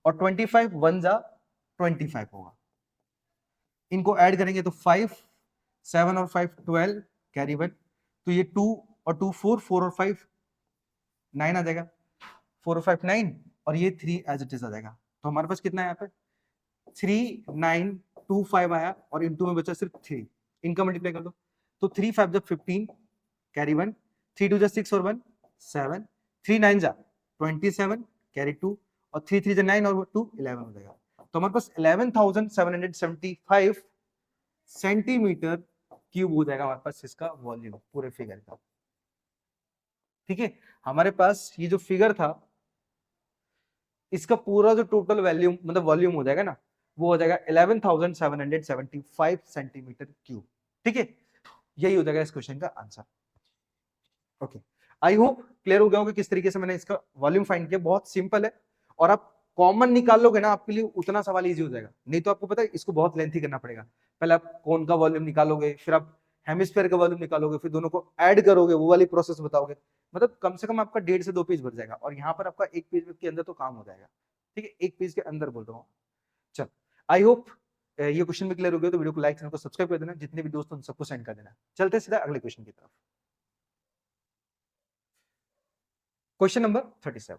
S1: और 25 1 जा 25 होगा, इनको ऐड करेंगे तो 5 7 और 5 12 कैरी 1, तो ये 2 और 2 4 4 और 5 9 आ जाएगा, 4 और 5 9, और ये 3 एज इट इज आ जाएगा। तो हमारे पास कितना है यहाँ पे 3 9 2 5 आया, और इनटू में बचा सिर्फ 3, इनका मल्टीप्लाई कर दो, तो 3 5 जब 15 कैरी 1, 3 2 जा 6 और 1 7, 3 9 जा 27 कैरी 2, और 3 3 जा 9 और 2 11 हो जाएगा। तो हमारे पास 11,775 सेंटीमीटर क्यूब हो जाएगा हमारे पास इसका वॉल्यूम पूरे फिगर का। ठीक है, हमारे पास ये जो फिगर था इसका पूरा जो टोटल वॉल्यूम मतलब वॉल्यूम हो जाएगा ना, वो हो जाएगा 11,775 सेंटीमीटर क्यूब। ठीक है, यही हो जाएगा इस क्वेश्चन का आंसर। ओके, आई होप क्लियर हो गया होगा किस तरीके से मैंने इसका वॉल्यूम फाइंड किया। बहुत सिंपल है, और आप कॉमन निकाल लोगे ना आपके लिए उतना सवाल इजी हो जाएगा, नहीं तो आपको पता है इसको बहुत लेंथी करना पड़ेगा। पहले आप कोन का वॉल्यूम निकालोगे, फिर आप हेमिस्फीयर का वॉल्यूम निकालोगे, फिर दोनों को ऐड करोगे, वो वाली प्रोसेस बताओगे, मतलब कम से कम आपका 1.5 से 2 पेज भर जाएगा, और यहाँ पर आपका 1 पेज के अंदर तो काम हो जाएगा। ठीक है, 1 पेज के अंदर बोल रहा हूँ। चल, आई होप ये क्वेश्चन भी क्लियर हो गया, तो वीडियो को लाइक चैनल को सब्सक्राइब कर देना, जितने भी दोस्त उन सबको सेंड कर देना। चलते हैं सीधा अगले क्वेश्चन की तरफ। Question number 37।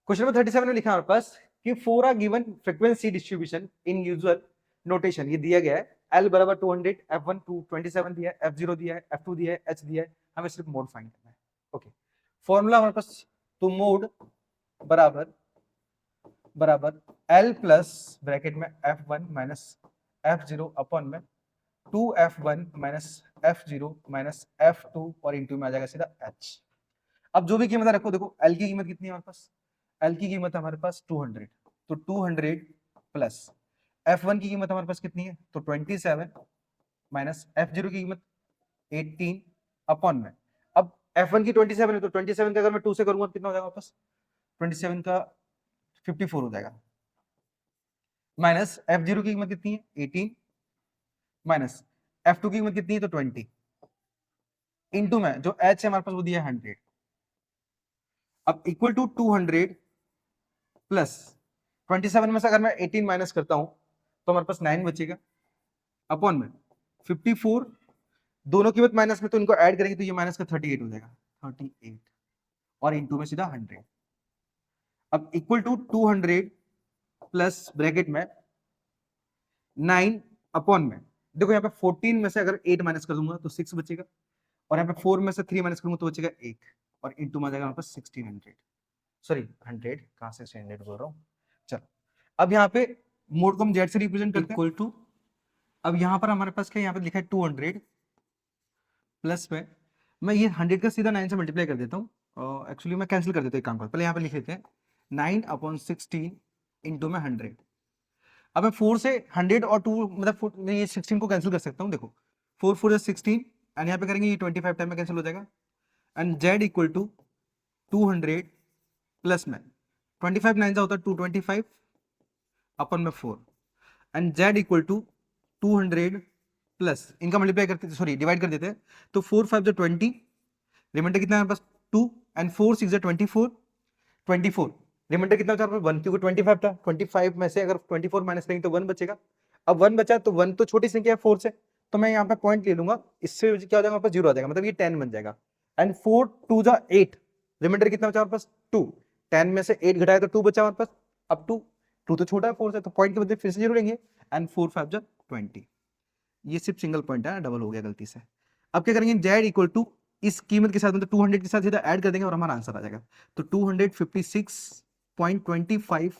S1: क्वेश्चन नंबर 37 में लिखा है हमारे पास कि for a given frequency distribution in usual notation, ये दिया गया है L बराबर 200, F1 227 दिया है, F0 दिया है, F2 दिया है, H दिया है, हमें सिर्फ मोड फाइंड करना है। ओके, फॉर्मूला हमारे पास, तो मोड बराबर बराबर L प्लस ब्रैकेट में F1 माइनस F0 अपॉन में 2F1 minus F0 minus F2 और इंटू में आ जाएगा सीधा H। अब जो भी कीमत रखो, देखो L की कीमत कितनी है हमारे पास, L की कीमत हमारे पास 200, तो 200 प्लस F1 की कीमत हमारे पास कितनी है, तो 27 माइनस F0 की कीमत 18 अपॉन में, अब F1 की 27 है, तो 27 का अगर मैं 2 से करूंगा कितना हो जाएगा वापस, 27 का 54 हो जाएगा, माइनस F0 की कीमत कितनी है 18 माइनस F2 की कीमत कितनी है, तो 20 इंटू में जो H है हमारे पास वो दिया है 100, अब इक्वल टू 200 प्लस 27 में से अगर मैं 18 माइनस करता हूं तो हमारे पास 9 बचेगा, अपॉन में 54, दोनों कीमत माइनस में तो इनको ऐड करेंगे तो ये माइनस का 38 हो जाएगा, 38 और इंटू में सीधा 100, अब इक्वल टू 200 प्लस ब्रैकेट में 9 अपॉन में, देखो यहाँ पे 14 में से अगर 8 माइनस कर दूंगा तो 6 बचेगा, और यहाँ पे 4 में से 3 माइनस करूंगा तो बचेगा 1, और इंटू में आ जाएगा हमारे पास 1600, सॉरी 100 कहां से 100 बोल रहा हूँ। चलो, अब यहाँ पे मोड को हम जेड से रिप्रेजेंट करते हैं, इक्वल टू, अब यहाँ पर हमारे पास क्या यहाँ पे लिखा है 200 प्लस में मैं ये 100 का सीधा 9 से मल्टीप्लाई कर देता हूँ, एक्चुअली मैं कैंसिल कर देता हूँ एक काम कर, पहले यहाँ पे लिख लेते हैं 9/16 इंटू में 100। अब मैं 4 से 100 और 2 मतलब ये 16 को कैंसिल कर सकता हूँ, देखो 4 4 16 एंड यहाँ पे करेंगे ये 25 टाइम में कैंसिल हो जाएगा, and z equal to 200 plus में 25 9 होता है 225 अपन में 4, and z equal to 200 plus इनका मल्टीप्लाई करते, सॉरी डिवाइड कर देते हैं, तो 4 5 जो 20, रिमाइंडर कितना है हमारे पास 2, एंड 4 6 जो 24, रिमाइंडर कितना बचा हमारे पास 1, क्योंकि 25 था, 25 में से अगर 24 माइनस करेंगे तो 1 बचेगा, अब 1 बचा तो 1 तो छोटी संख्या है 4 से, तो मैं यहाँ पे पॉइंट ले लूंगा, इससे क्या हो जाएगा हमारे पास 0 आ जाएगा, मतलब ये 10 बन जाएगा, एंड 4 2 जा 8, रिमाइंडर कितना बचा हमारे पास 2, 10 में से 8 घटाया तो 2 बचा हमारे पास, अब 2 तो छोटा है 4 से, तो पॉइंट के बदले फिर से 0 लेंगे, एंड 4 5 जा 20, ये सिर्फ सिंगल पॉइंट है, डबल हो गया गलती से। अब क्या करेंगे जेड इक्वल टू इस कीमत के साथ मतलब 200 के साथ सीधा ऐड कर देंगे और हमारा आंसर आ जाएगा, तो 256.25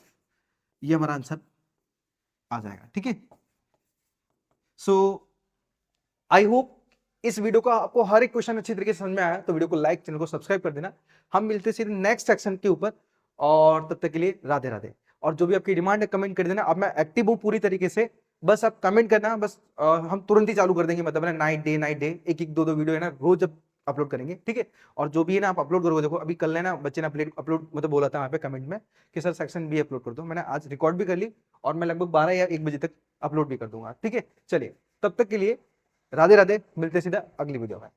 S1: ये हमारा आंसर आ जाएगा। ठीक है, सो आई होप इस वीडियो का आपको हर एक क्वेश्चन अच्छी तरीके से समझ में आया, तो वीडियो को लाइक, चैनल को सब्सक्राइब कर देना। हम मिलते हैं सीधे नेक्स्ट सेक्शन के ऊपर, और तब तक के लिए राधे राधे। और जो भी आपकी डिमांड है कमेंट कर देना। अब मैं एक्टिव हूँ पूरी तरीके से, बस आप कमेंट करना, बस हम तुरंत ही चालू कर देंगे, मतलब ना नाइट डे एक एक दो वीडियो है ना रोज जब अपलोड करेंगे, ठीक है। और जो भी है ना आप अपलोड करोगे, देखो अभी कल है ना बच्चे ने अपलोड मतलब बोला था वहाँ पे कमेंट में कि सर सेक्शन भी अपलोड कर दो, मैंने आज रिकॉर्ड भी कर ली और मैं लगभग 12 या 1 बजे तक अपलोड भी कर दूंगा, ठीक है। चलिए तब तक के लिए राधे राधे, मिलते सीधा अगली वीडियो में।